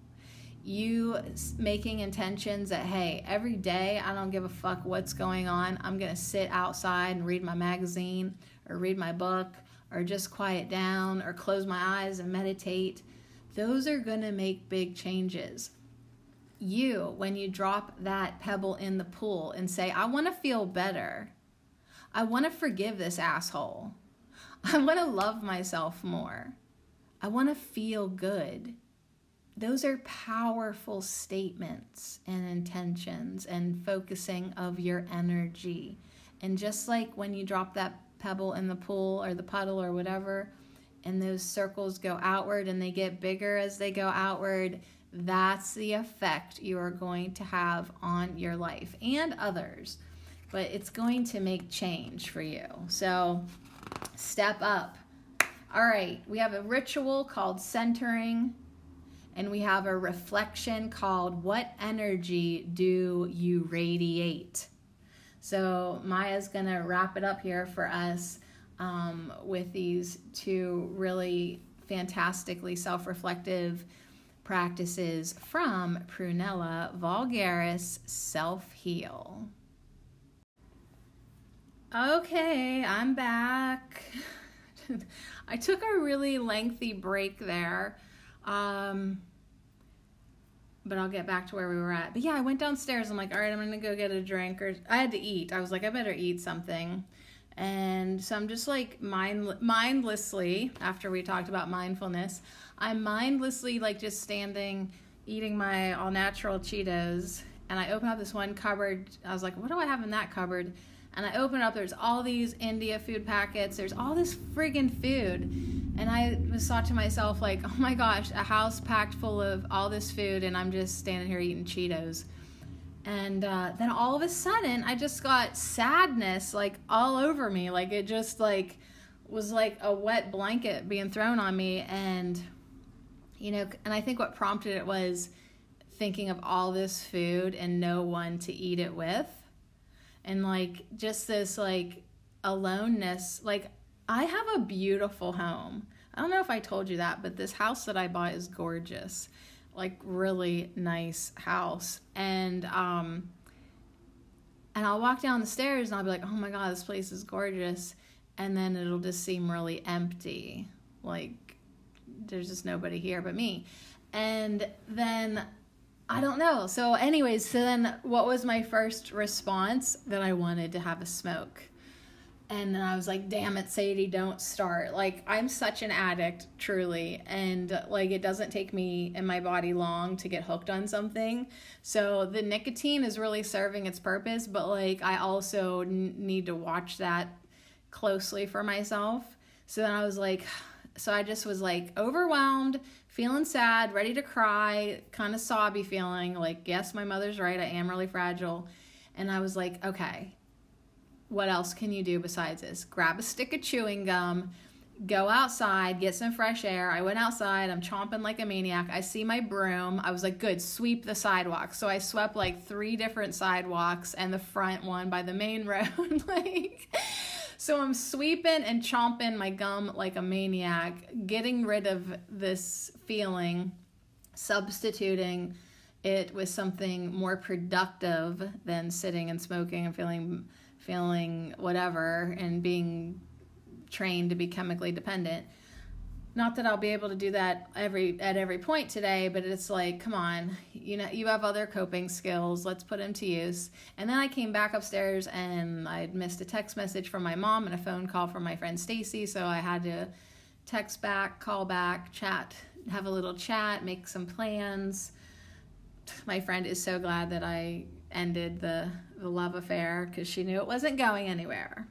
You making intentions that, hey, every day I don't give a fuck what's going on. I'm going to sit outside and read my magazine or read my book or just quiet down or close my eyes and meditate. those are going to make big changes. You, when you drop that pebble in the pool and say, I want to feel better. I want to forgive this asshole. I want to love myself more. I want to feel good. Those are powerful statements and intentions and focusing of your energy. And just like when you drop that pebble in the pool or the puddle or whatever, and those circles go outward and they get bigger as they go outward, that's the effect you are going to have on your life and others. But it's going to make change for you. So step up. All right, we have a ritual called centering, and we have a reflection called what energy do you radiate? So Maya's going to wrap it up here for us with these two really fantastically self-reflective practices from Prunella Vulgaris Self-Heal. Okay, I'm back. I took a really lengthy break there, but I'll get back to where we were at. But yeah, I went downstairs. I'm like, all right, I'm going to go get a drink. Or I had to eat. I was like, I better eat something. And so I'm just like mindlessly, after we talked about mindfulness, I'm mindlessly like just standing, eating my all-natural Cheetos. And I open up this one cupboard. I was like, what do I have in that cupboard? And I open it up, there's all these India food packets, there's all this friggin' food. And I was thought to myself like, oh my gosh, a house packed full of all this food and I'm just standing here eating Cheetos. And then all of a sudden, I just got sadness like all over me. Like it just like was like a wet blanket being thrown on me. And, you know, and I think what prompted it was thinking of all this food and no one to eat it with. And like just this like aloneness. Like I have a beautiful home. I don't know if I told you that, but this house that I bought is gorgeous. Like really nice house. And I'll walk down the stairs and I'll be like, oh my God, this place is gorgeous. And then it'll just seem really empty. Like there's just nobody here but me. And then I don't know. So anyways, so then what was my first response? That I wanted to have a smoke. And then I was like, damn it, Sadie, don't start. Like, I'm such an addict, truly. And like, it doesn't take me and my body long to get hooked on something. So the nicotine is really serving its purpose. But like, I also need to watch that closely for myself. So then I was like, so I just was like overwhelmed, feeling sad, ready to cry, kind of sobby feeling. Like, yes, my mother's right. I am really fragile. And I was like, okay, what else can you do besides this? Grab a stick of chewing gum, go outside, get some fresh air. I went outside. I'm chomping like a maniac. I see my broom. I was like, good, sweep the sidewalk. So I swept like 3 different sidewalks and the front one by the main road. Like, so I'm sweeping and chomping my gum like a maniac, getting rid of this feeling, substituting it with something more productive than sitting and smoking and feeling whatever and being trained to be chemically dependent. Not that I'll be able to do that at every point today, but it's like, come on, you know, you have other coping skills. Let's put them to use. And then I came back upstairs and I'd missed a text message from my mom and a phone call from my friend Stacy. So I had to text back, call back, chat, have a little chat, make some plans. My friend is so glad that I ended the love affair because she knew it wasn't going anywhere.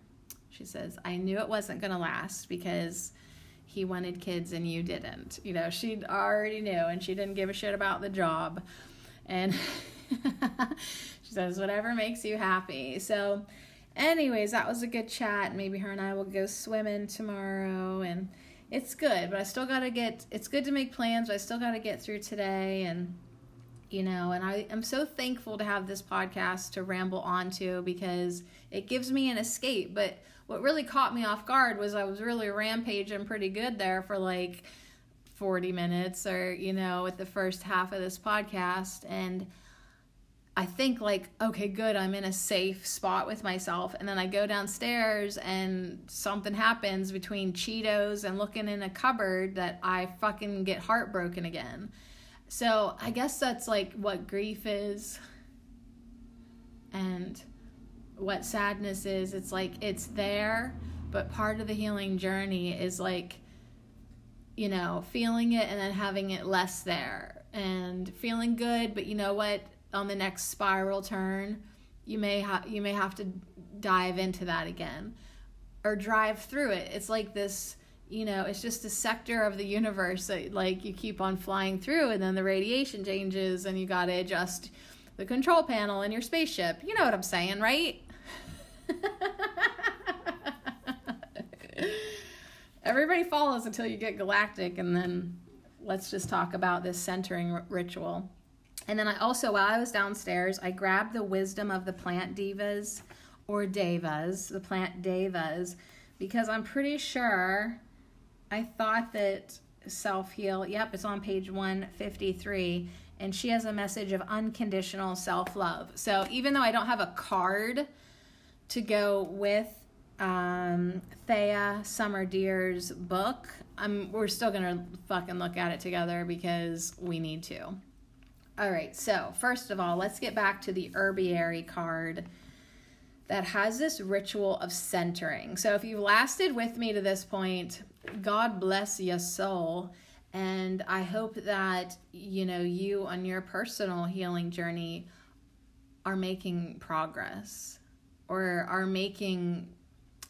She says, I knew it wasn't going to last because he wanted kids and you didn't. You know, she already knew and she didn't give a shit about the job. And she says, whatever makes you happy. So anyways, that was a good chat. Maybe her and I will go swimming tomorrow and it's good, but I still got to it's good to make plans, but I still got to get through today. And, you know, and I am so thankful to have this podcast to ramble onto because it gives me an escape. But what really caught me off guard was I was really rampaging pretty good there for like 40 minutes or, you know, with the first half of this podcast. And I think like, okay, good, I'm in a safe spot with myself. And then I go downstairs and something happens between Cheetos and looking in a cupboard that I fucking get heartbroken again. So I guess that's like what grief is and what sadness is. It's like, it's there, but part of the healing journey is like, you know, feeling it and then having it less there and feeling good. But you know what? On the next spiral turn, you may have to dive into that again or drive through it. It's like this, you know, it's just a sector of the universe that like you keep on flying through, and then the radiation changes and you got to adjust the control panel in your spaceship. You know what I'm saying, right? Everybody follows until you get galactic, and then let's just talk about this centering ritual. And then I also, while I was downstairs, I grabbed the Wisdom of the Plant Divas, or Devas, the Plant Devas, because I'm pretty sure I thought that self-heal, yep, it's on page 153, and she has a message of unconditional self-love. So even though I don't have a card to go with Thea Summer Deer's book, we're still going to fucking look at it together because we need to. All right, so first of all, let's get back to the herbiary card that has this ritual of centering. So if you've lasted with me to this point, God bless your soul. And I hope that, you know, you on your personal healing journey are making progress or are making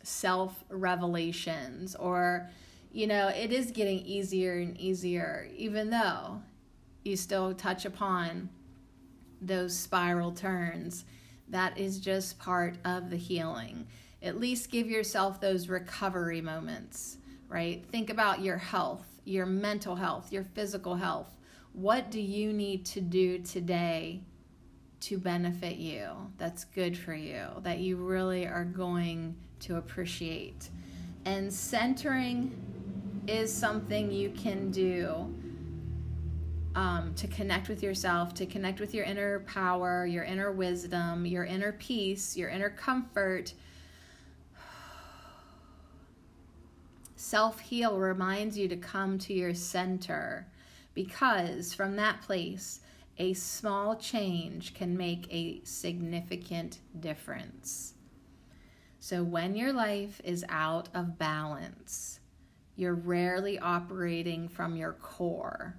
self-revelations, or, you know, it is getting easier and easier, even though you still touch upon those spiral turns. That is just part of the healing. At least give yourself those recovery moments, right? Think about your health, your mental health, your physical health. What do you need to do today to benefit you, that's good for you, that you really are going to appreciate? And centering is something you can do to connect with yourself, to connect with your inner power, your inner wisdom, your inner peace, your inner comfort. Self-heal reminds you to come to your center, because from that place, a small change can make a significant difference. So when your life is out of balance, you're rarely operating from your core.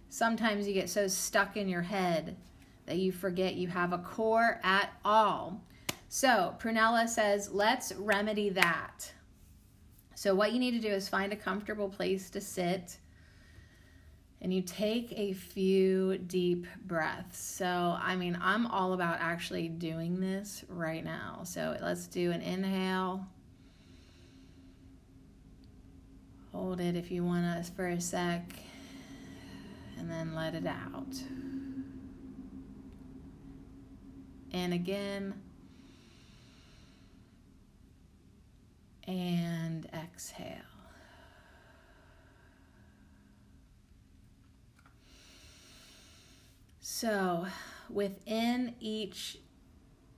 Sometimes you get so stuck in your head that you forget you have a core at all. So Prunella says, let's remedy that. So what you need to do is find a comfortable place to sit, and you take a few deep breaths. So, I mean, I'm all about actually doing this right now. So let's do an inhale. Hold it if you want to for a sec, and then let it out. And again. And exhale. So within each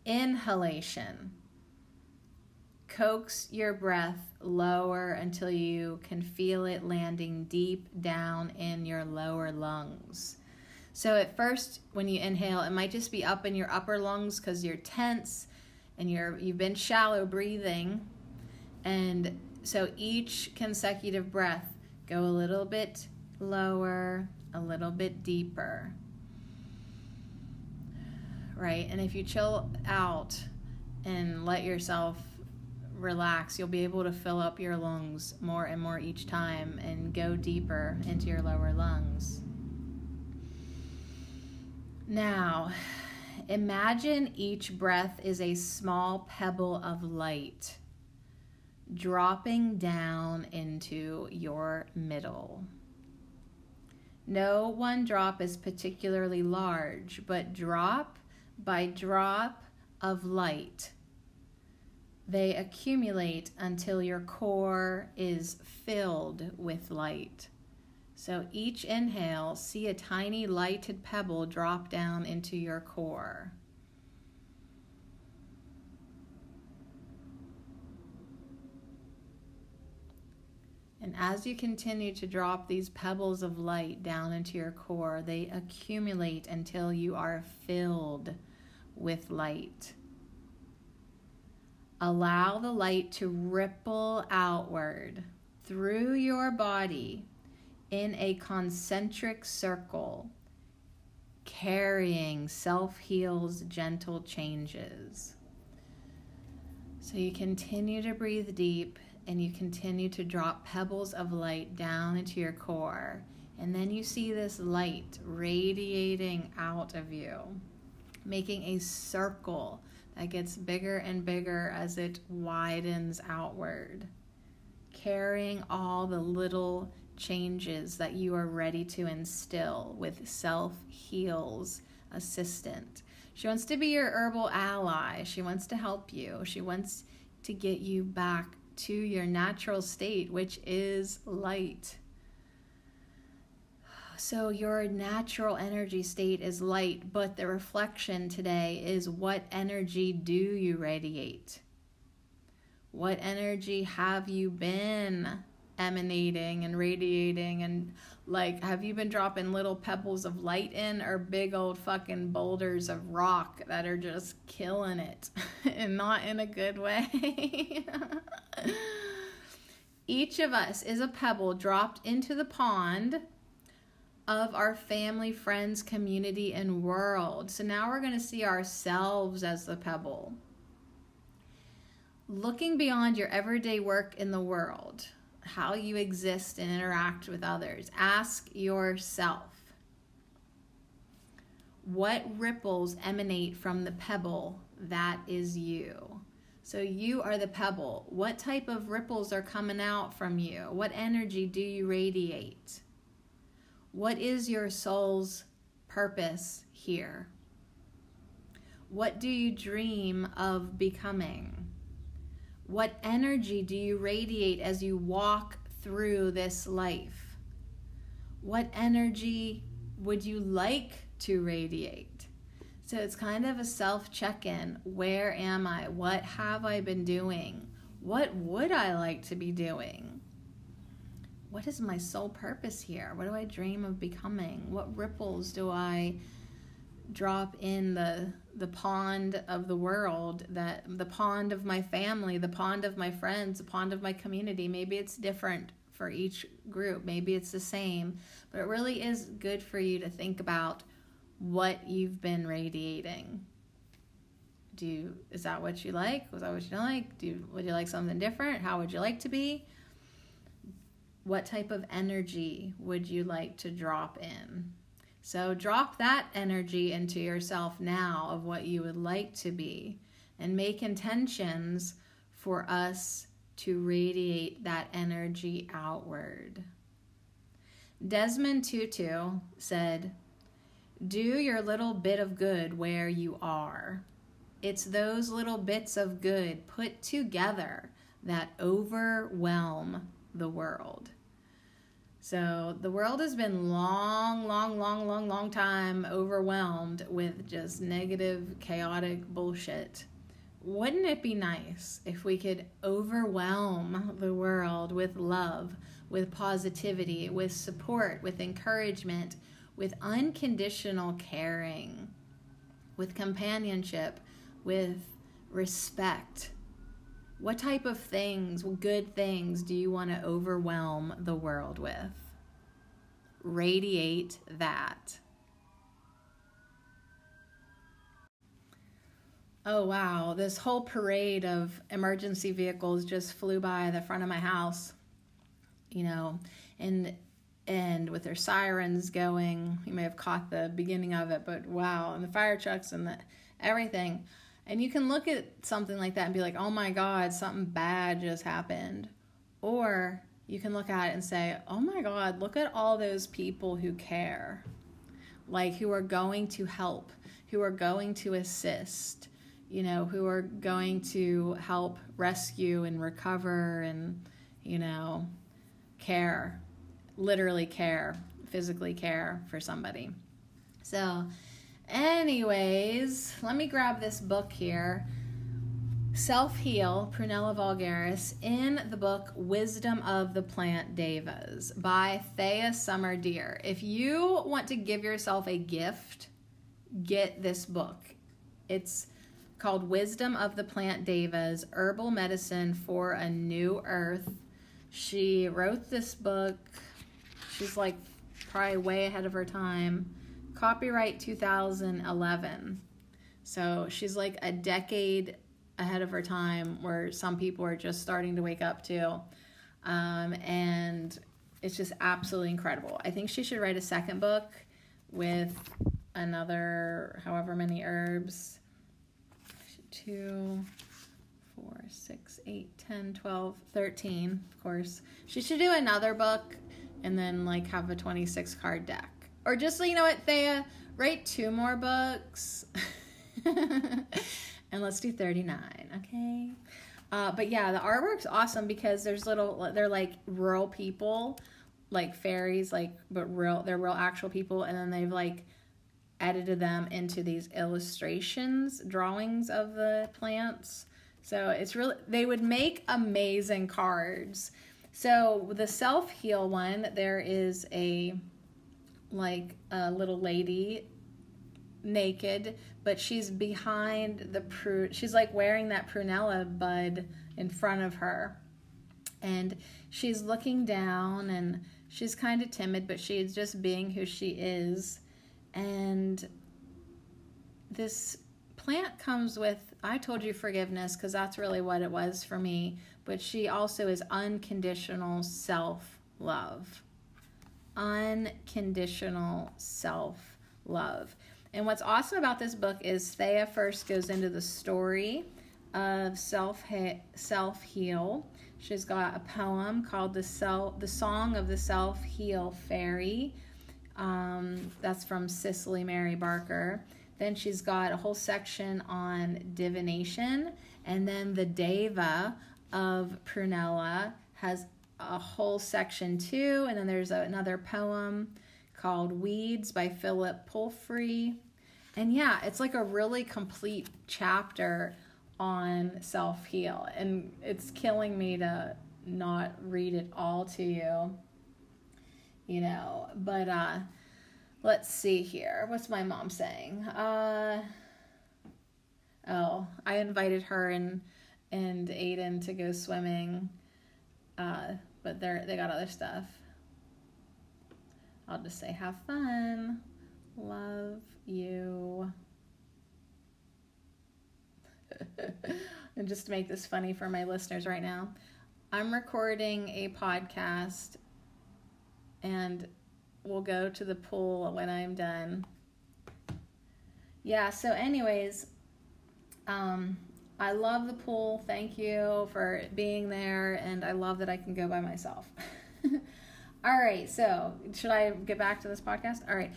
inhalation, coax your breath lower until you can feel it landing deep down in your lower lungs. So at first, when you inhale, it might just be up in your upper lungs because you're tense and you've been shallow breathing. And so each consecutive breath, go a little bit lower, a little bit deeper, right? And if you chill out and let yourself relax, you'll be able to fill up your lungs more and more each time and go deeper into your lower lungs. Now, imagine each breath is a small pebble of light dropping down into your middle. No one drop is particularly large, but drop by drop of light, they accumulate until your core is filled with light. So each inhale, see a tiny lighted pebble drop down into your core. And as you continue to drop these pebbles of light down into your core, they accumulate until you are filled with light. Allow the light to ripple outward through your body in a concentric circle, carrying self-heal's gentle changes. So you continue to breathe deep, and you continue to drop pebbles of light down into your core. And then you see this light radiating out of you, making a circle that gets bigger and bigger as it widens outward, carrying all the little changes that you are ready to instill with Self-Heal's assistant. She wants to be your herbal ally. She wants to help you. She wants to get you back to your natural state, which is light. So your natural energy state is light, but the reflection today is, what energy do you radiate? What energy have you been emanating and radiating? And like, have you been dropping little pebbles of light in, or big old fucking boulders of rock that are just killing it and not in a good way? Each of us is a pebble dropped into the pond of our family, friends, community, and world. So now we're going to see ourselves as the pebble. Looking beyond your everyday work in the world, how you exist and interact with others, ask yourself, what ripples emanate from the pebble that is you? So you are the pebble. What type of ripples are coming out from you? What energy do you radiate? What is your soul's purpose here? What do you dream of becoming? What energy do you radiate as you walk through this life? What energy would you like to radiate? So it's kind of a self-check-in. Where am I? What have I been doing? What would I like to be doing? What is my soul purpose here? What do I dream of becoming? What ripples do I drop in the pond of the world, that the pond of my family, the pond of my friends, the pond of my community? Maybe it's different for each group. Maybe it's the same, but it really is good for you to think about what you've been radiating. Is that what you like? Was that what you don't like? Would you like something different? How would you like to be? What type of energy would you like to drop in? So drop that energy into yourself now of what you would like to be, and make intentions for us to radiate that energy outward. Desmond Tutu said, "Do your little bit of good where you are. It's those little bits of good put together that overwhelm the world." So the world has been long time overwhelmed with just negative, chaotic bullshit. Wouldn't it be nice if we could overwhelm the world with love, with positivity, with support, with encouragement, with unconditional caring, with companionship, with respect? What type of things, good things, do you want to overwhelm the world with? Radiate that. Oh wow, this whole parade of emergency vehicles just flew by the front of my house, and with their sirens going. You may have caught the beginning of it, but wow, and the fire trucks and everything. And you can look at something like that and be like, oh my God, something bad just happened. Or you can look at it and say, oh my God, look at all those people who care, like who are going to help, who are going to assist, who are going to help rescue and recover and, care. literally physically care for somebody. So anyways, let me grab this book here. Self-Heal, Prunella Vulgaris, in the book Wisdom of the Plant Devas by Thea Summer Deer. If you want to give yourself a gift, get this book. It's called Wisdom of the Plant Devas, Herbal Medicine for a New Earth. She wrote this book. She's like probably way ahead of her time. Copyright 2011. So she's like a decade ahead of her time, where some people are just starting to wake up to. And it's just absolutely incredible. I think she should write a second book with another however many herbs. 2, 4, 6, 8, 10, 12, 13, of course. She should do another book and then like have a 26 card deck. Or just, you know what, Thea, write 2 more books. And let's do 39, okay? But yeah, the artwork's awesome because they're like rural people, like fairies, like, but they're real actual people, and then they've like edited them into these illustrations, drawings of the plants. So it's really, they would make amazing cards. So the Self-Heal one, there is a little lady naked, but she's behind she's like wearing that prunella bud in front of her, and she's looking down, and she's kind of timid, but she's just being who she is. And this plant comes with, I told you forgiveness, because that's really what it was for me, but she also is unconditional self-love. Unconditional self-love. And what's awesome about this book is Thea first goes into the story of Self-Heal. She's got a poem called The Song of the Self-Heal Fairy. That's from Cicely Mary Barker. Then she's got a whole section on divination. And then the Deva of Prunella has a whole section too. And then there's another poem called Weeds by Philip Pulfrey. And yeah, it's like a really complete chapter on self-heal. And it's killing me to not read it all to you, you know. But let's see here. What's my mom saying? I invited her and Aiden to go swimming, but they got other stuff. I'll just say, have fun. Love you. And just to make this funny for my listeners right now, I'm recording a podcast and we'll go to the pool when I'm done. Yeah, so anyways, I love the pool. Thank you for being there, and I love that I can go by myself. All right, so should I get back to this podcast? All right.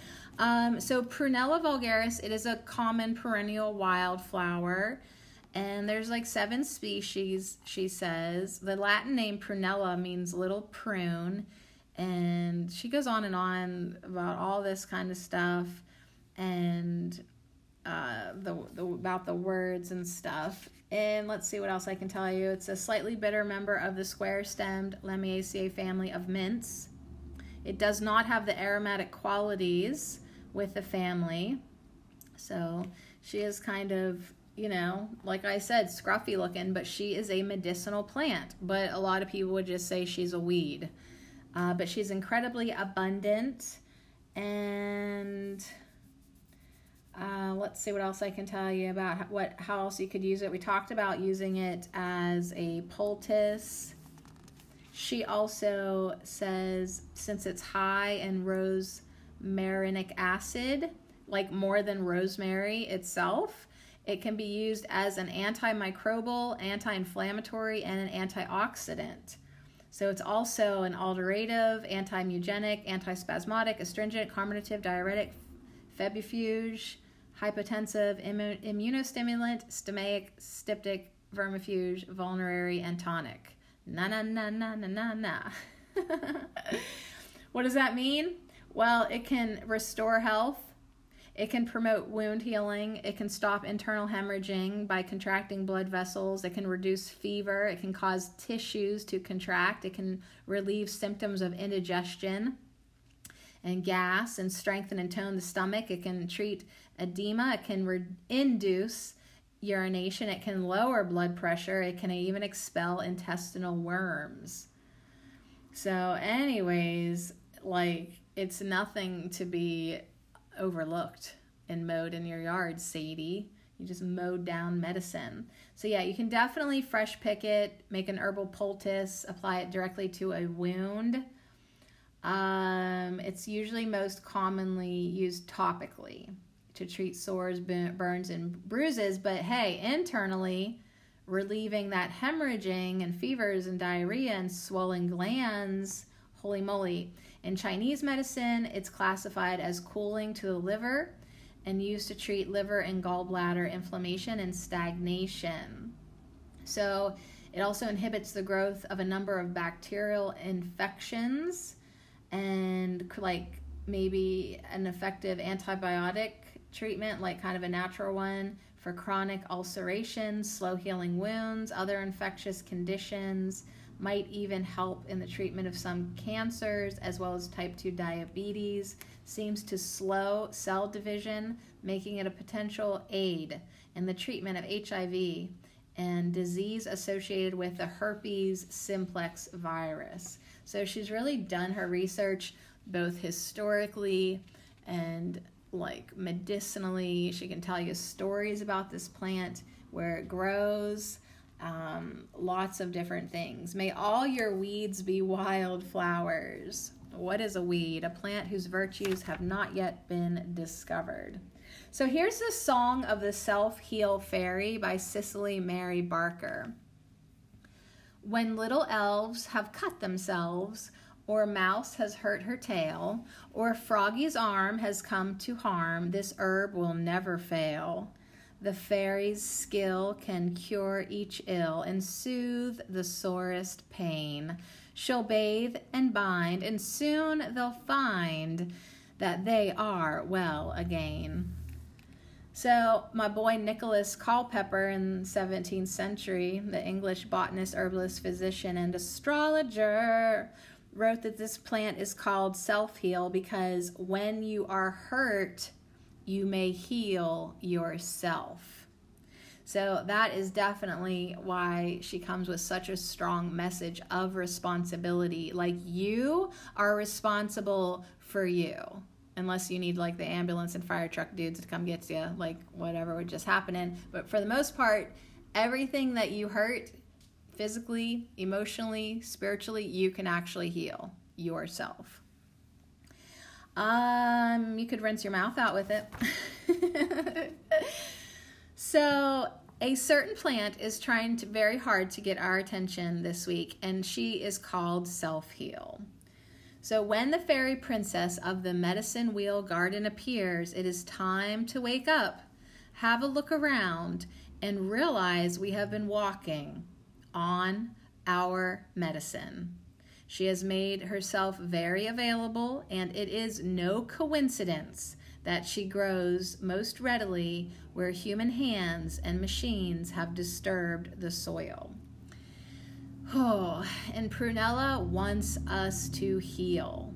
So Prunella vulgaris, it is a common perennial wildflower, and there's like 7 species, she says. The Latin name Prunella means little prune, and she goes on and on about all this kind of stuff, and about the words and stuff. And let's see what else I can tell you. It's a slightly bitter member of the square-stemmed Lamiaceae family of mints. It does not have the aromatic qualities with the family. So she is kind of, you know, like I said, scruffy looking, but she is a medicinal plant. But a lot of people would just say she's a weed. But she's incredibly abundant. And let's see what else I can tell you about how else you could use it. We talked about using it as a poultice. She also says, since it's high in rosmarinic acid, like more than rosemary itself, it can be used as an antimicrobial, anti-inflammatory, and an antioxidant. So it's also an alterative, anti-mugenic, antispasmodic, astringent, carminative, diuretic, febrifuge, hypotensive, immunostimulant, stomach, styptic, vermifuge, vulnerary, and tonic. Na. What does that mean? Well, it can restore health. It can promote wound healing. It can stop internal hemorrhaging by contracting blood vessels. It can reduce fever. It can cause tissues to contract. It can relieve symptoms of indigestion and gas and strengthen and tone the stomach. It can treat edema. It can induce urination. It can lower blood pressure. It can even expel intestinal worms. So anyways, like, it's nothing to be overlooked and mowed in your yard, Sadie. You just mowed down medicine. So yeah, you can definitely fresh pick it, make an herbal poultice, apply it directly to a wound. It's usually most commonly used topically to treat sores, burns, and bruises. But hey, internally, relieving that hemorrhaging and fevers and diarrhea and swollen glands, holy moly. In Chinese medicine, it's classified as cooling to the liver and used to treat liver and gallbladder inflammation and stagnation. So it also inhibits the growth of a number of bacterial infections and like maybe an effective antibiotic treatment, like kind of a natural one for chronic ulceration, slow healing wounds, other infectious conditions. Might even help in the treatment of some cancers as well as type 2 diabetes. Seems to slow cell division, making it a potential aid in the treatment of HIV and disease associated with the herpes simplex virus. So she's really done her research both historically and like medicinally. She can tell you stories about this plant, where it grows, lots of different things. May all your weeds be wildflowers. What is a weed? A plant whose virtues have not yet been discovered. So here's the Song of the Self-Heal Fairy by Cicely Mary Barker. When little elves have cut themselves, or mouse has hurt her tail, or froggy's arm has come to harm, this herb will never fail. The fairy's skill can cure each ill and soothe the sorest pain. She'll bathe and bind, and soon they'll find that they are well again. So my boy Nicholas Culpeper in the 17th century, the English botanist, herbalist, physician, and astrologer, wrote that this plant is called self-heal because when you are hurt, you may heal yourself. So that is definitely why she comes with such a strong message of responsibility. Like, you are responsible for you. Unless you need like the ambulance and fire truck dudes to come get you, like whatever would just happen. But for the most part, everything that you hurt physically, emotionally, spiritually, you can actually heal yourself. You could rinse your mouth out with it. So a certain plant is trying very hard to get our attention this week, and she is called Self-Heal. So when the fairy princess of the medicine wheel garden appears, it is time to wake up, have a look around, and realize we have been walking on our medicine. She has made herself very available, and it is no coincidence that she grows most readily where human hands and machines have disturbed the soil. Oh, and Prunella wants us to heal.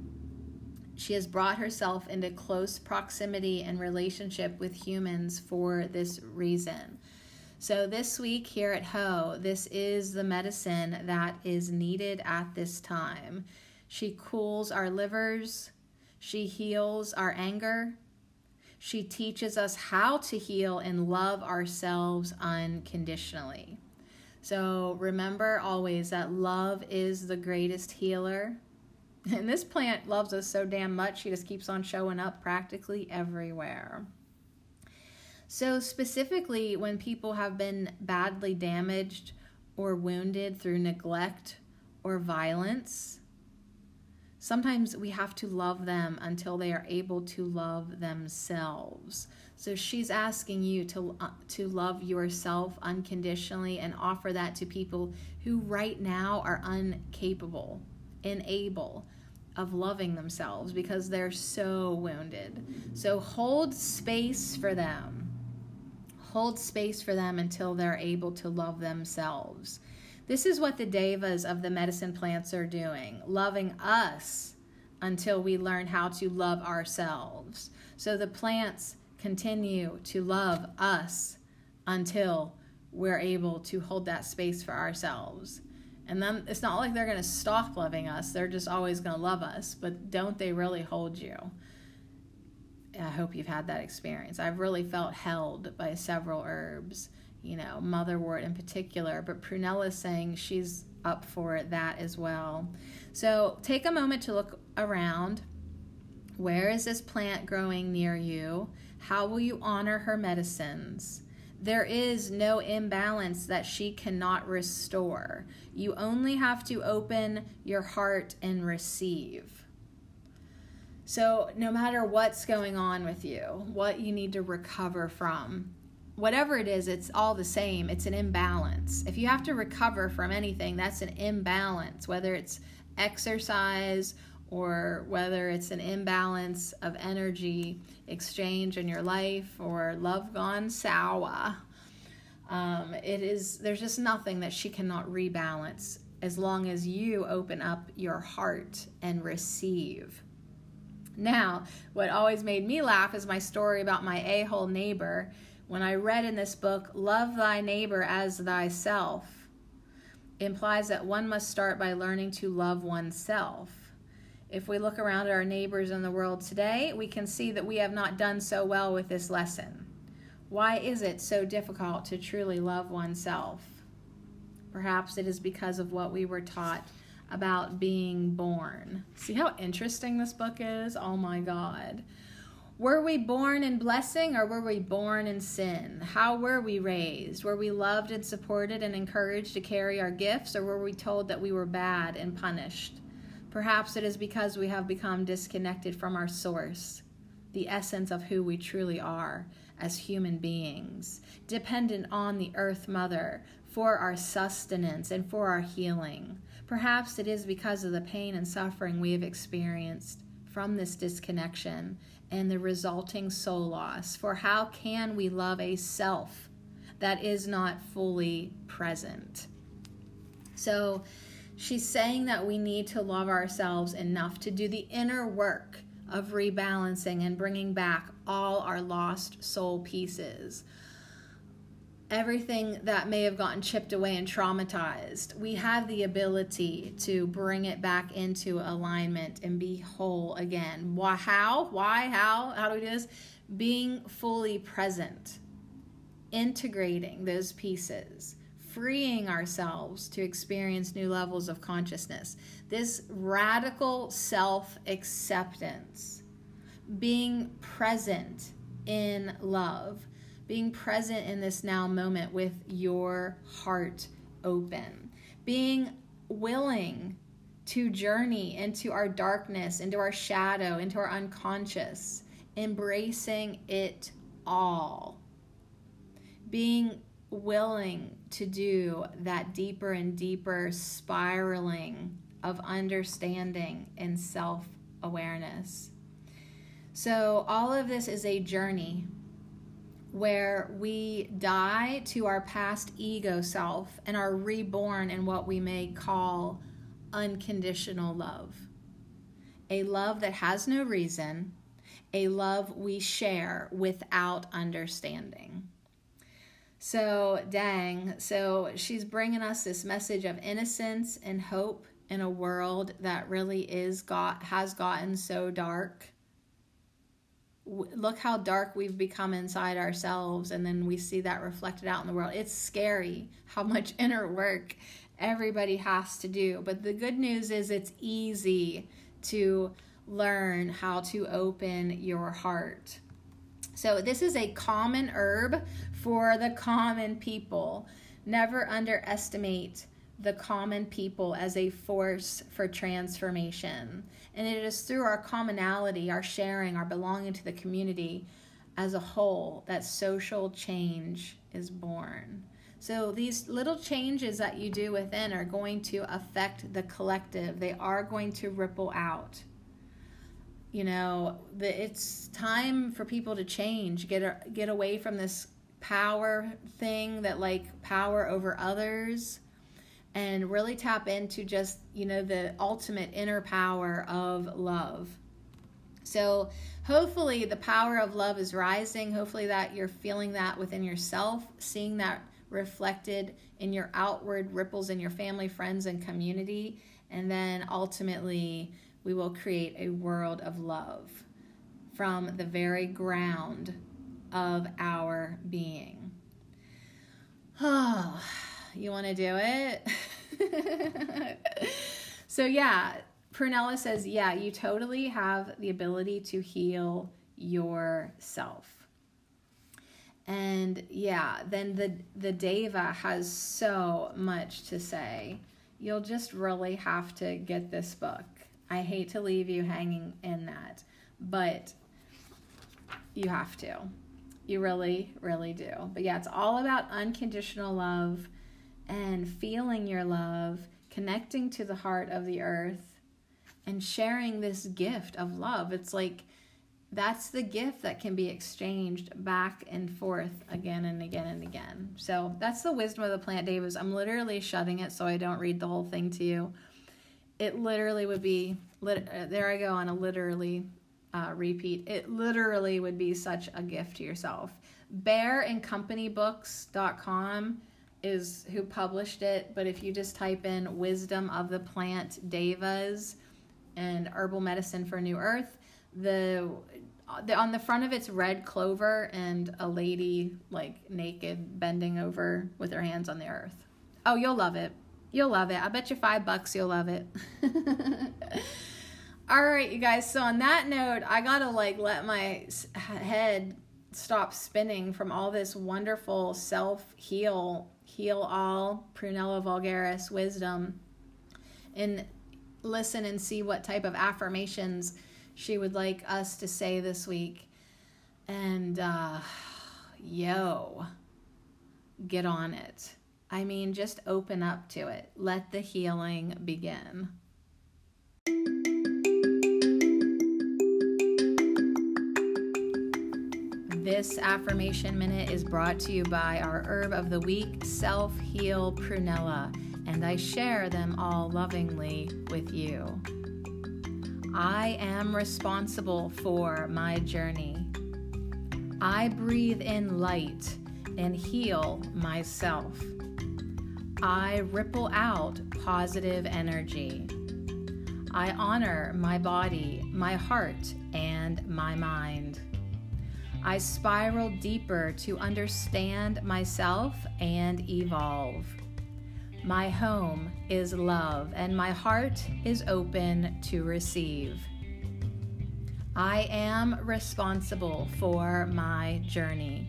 She has brought herself into close proximity and relationship with humans for this reason. So this week here at Ho, this is the medicine that is needed at this time. She cools our livers. She heals our anger. She teaches us how to heal and love ourselves unconditionally. So remember always that love is the greatest healer. And this plant loves us so damn much, she just keeps on showing up practically everywhere. So specifically, when people have been badly damaged or wounded through neglect or violence, sometimes we have to love them until they are able to love themselves. So she's asking you to love yourself unconditionally and offer that to people who right now are incapable, unable, of loving themselves because they're so wounded. So hold space for them. Hold space for them until they're able to love themselves. This is what the devas of the medicine plants are doing, loving us until we learn how to love ourselves. So the plants continue to love us until we're able to hold that space for ourselves. And then it's not like they're going to stop loving us. They're just always going to love us. But don't they really hold you? I hope you've had that experience. I've really felt held by several herbs, motherwort in particular. But Prunella's saying she's up for that as well. So take a moment to look around. Where is this plant growing near you? How will you honor her medicines? There is no imbalance that she cannot restore. You only have to open your heart and receive. So no matter what's going on with you, what you need to recover from, whatever it is, it's all the same. It's an imbalance. If you have to recover from anything, that's an imbalance, whether it's exercise or whether it's an imbalance of energy exchange in your life or love gone sour. There's just nothing that she cannot rebalance as long as you open up your heart and receive. Now, what always made me laugh is my story about my a-hole neighbor. When I read in this book, love thy neighbor as thyself, implies that one must start by learning to love oneself. If we look around at our neighbors in the world today, we can see that we have not done so well with this lesson. Why is it so difficult to truly love oneself? Perhaps it is because of what we were taught about being born. See how interesting this book is? Oh my God. Were we born in blessing or were we born in sin? How were we raised? Were we loved and supported and encouraged to carry our gifts, or were we told that we were bad and punished? Perhaps it is because we have become disconnected from our source, the essence of who we truly are as human beings, dependent on the Earth Mother for our sustenance and for our healing. Perhaps it is because of the pain and suffering we have experienced from this disconnection and the resulting soul loss. For how can we love a self that is not fully present? So she's saying that we need to love ourselves enough to do the inner work of rebalancing and bringing back all our lost soul pieces. Everything that may have gotten chipped away and traumatized, we have the ability to bring it back into alignment and be whole again. Why? How do we do this? Being fully present, integrating those pieces, freeing ourselves to experience new levels of consciousness. This radical self-acceptance, being present in love, being present in this now moment with your heart open, being willing to journey into our darkness, into our shadow, into our unconscious, embracing it all, being willing to do that deeper and deeper spiraling of understanding and self-awareness. So all of this is a journey where we die to our past ego self and are reborn in what we may call unconditional love. A love that has no reason, a love we share without understanding. So she's bringing us this message of innocence and hope in a world that really has gotten so dark. Look how dark we've become inside ourselves, and then we see that reflected out in the world. It's scary how much inner work everybody has to do. But the good news is it's easy to learn how to open your heart. So this is a common herb for the common people. Never underestimate the common people as a force for transformation. And it is through our commonality, our sharing, our belonging to the community as a whole that social change is born. So these little changes that you do within are going to affect the collective. They are going to ripple out. You know, it's time for people to change, get away from this power thing, that like power over others, and really tap into just, you know, the ultimate inner power of love. So hopefully the power of love is rising. Hopefully that you're feeling that within yourself, seeing that reflected in your outward ripples in your family, friends, and community. And then ultimately we will create a world of love from the very ground of our being. Oh, you want to do it? So yeah, Prunella says, yeah, you totally have the ability to heal yourself. And yeah, then the Deva has so much to say. You'll just really have to get this book. I hate to leave you hanging in that, but you have to. You really, really do. But yeah, it's all about unconditional love and feeling your love, connecting to the heart of the earth, and sharing this gift of love. It's like, that's the gift that can be exchanged back and forth again and again and again. So that's the wisdom of the plant devas. I'm literally shutting it so I don't read the whole thing to you. It literally would be, there I go on a literally repeat. It literally would be such a gift to yourself. bearandcompanybooks.com is who published it, but if you just type in Wisdom of the Plant Devas and Herbal Medicine for New Earth, on the front of it's red clover and a lady like naked bending over with her hands on the earth. Oh, you'll love it. You'll love it. I bet you $5 you'll love it. All right, you guys. So on that note, I gotta like let my head stop spinning from all this wonderful self-heal, heal all, Prunella Vulgaris wisdom, and listen and see what type of affirmations she would like us to say this week. And get on it. I mean, just open up to it. Let the healing begin. This affirmation minute is brought to you by our herb of the week, Self Heal Prunella, and I share them all lovingly with you. I am responsible for my journey. I breathe in light and heal myself. I ripple out positive energy. I honor my body, my heart, and my mind. I spiral deeper to understand myself and evolve. My home is love, and my heart is open to receive. I am responsible for my journey.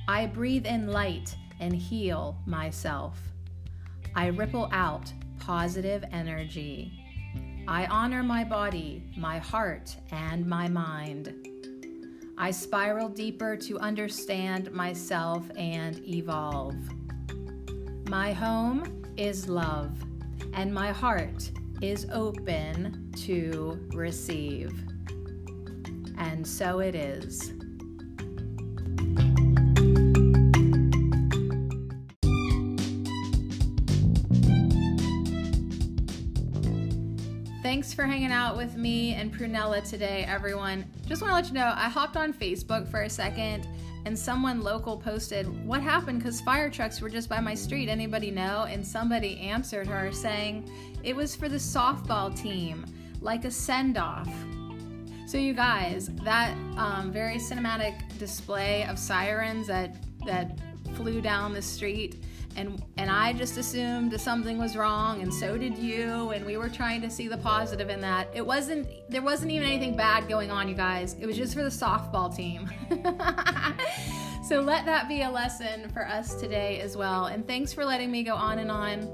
I breathe in light and heal myself. I ripple out positive energy. I honor my body, my heart, and my mind. I spiral deeper to understand myself and evolve. My home is love, and my heart is open to receive. And so it is. Thanks for hanging out with me and Prunella today, everyone. Just want to let you know, I hopped on Facebook for a second and someone local posted, what happened? Because fire trucks were just by my street. Anybody know? And somebody answered her saying it was for the softball team, like a send-off. So you guys, that very cinematic display of sirens that flew down the street, and I just assumed something was wrong, and so did you, and we were trying to see the positive in that. There wasn't even anything bad going on, you guys. It was just for the softball team. So let that be a lesson for us today as well. And thanks for letting me go on and on.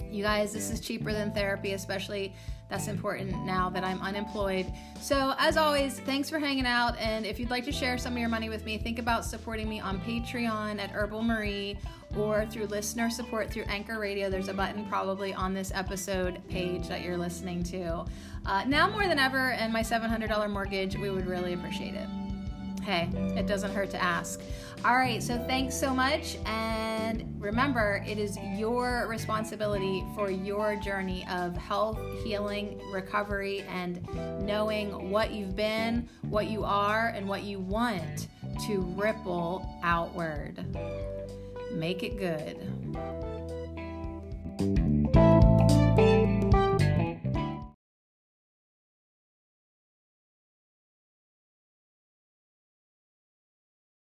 You guys, this is cheaper than therapy, especially That's important now that I'm unemployed. So as always, thanks for hanging out. And if you'd like to share some of your money with me, think about supporting me on Patreon at Herbal Marie or through listener support through Anchor Radio. There's a button probably on this episode page that you're listening to. Now more than ever, and my $700 mortgage, we would really appreciate it. Hey, it doesn't hurt to ask. All right, so thanks so much. And remember, it is your responsibility for your journey of health, healing, recovery, and knowing what you've been, what you are, and what you want to ripple outward. Make it good.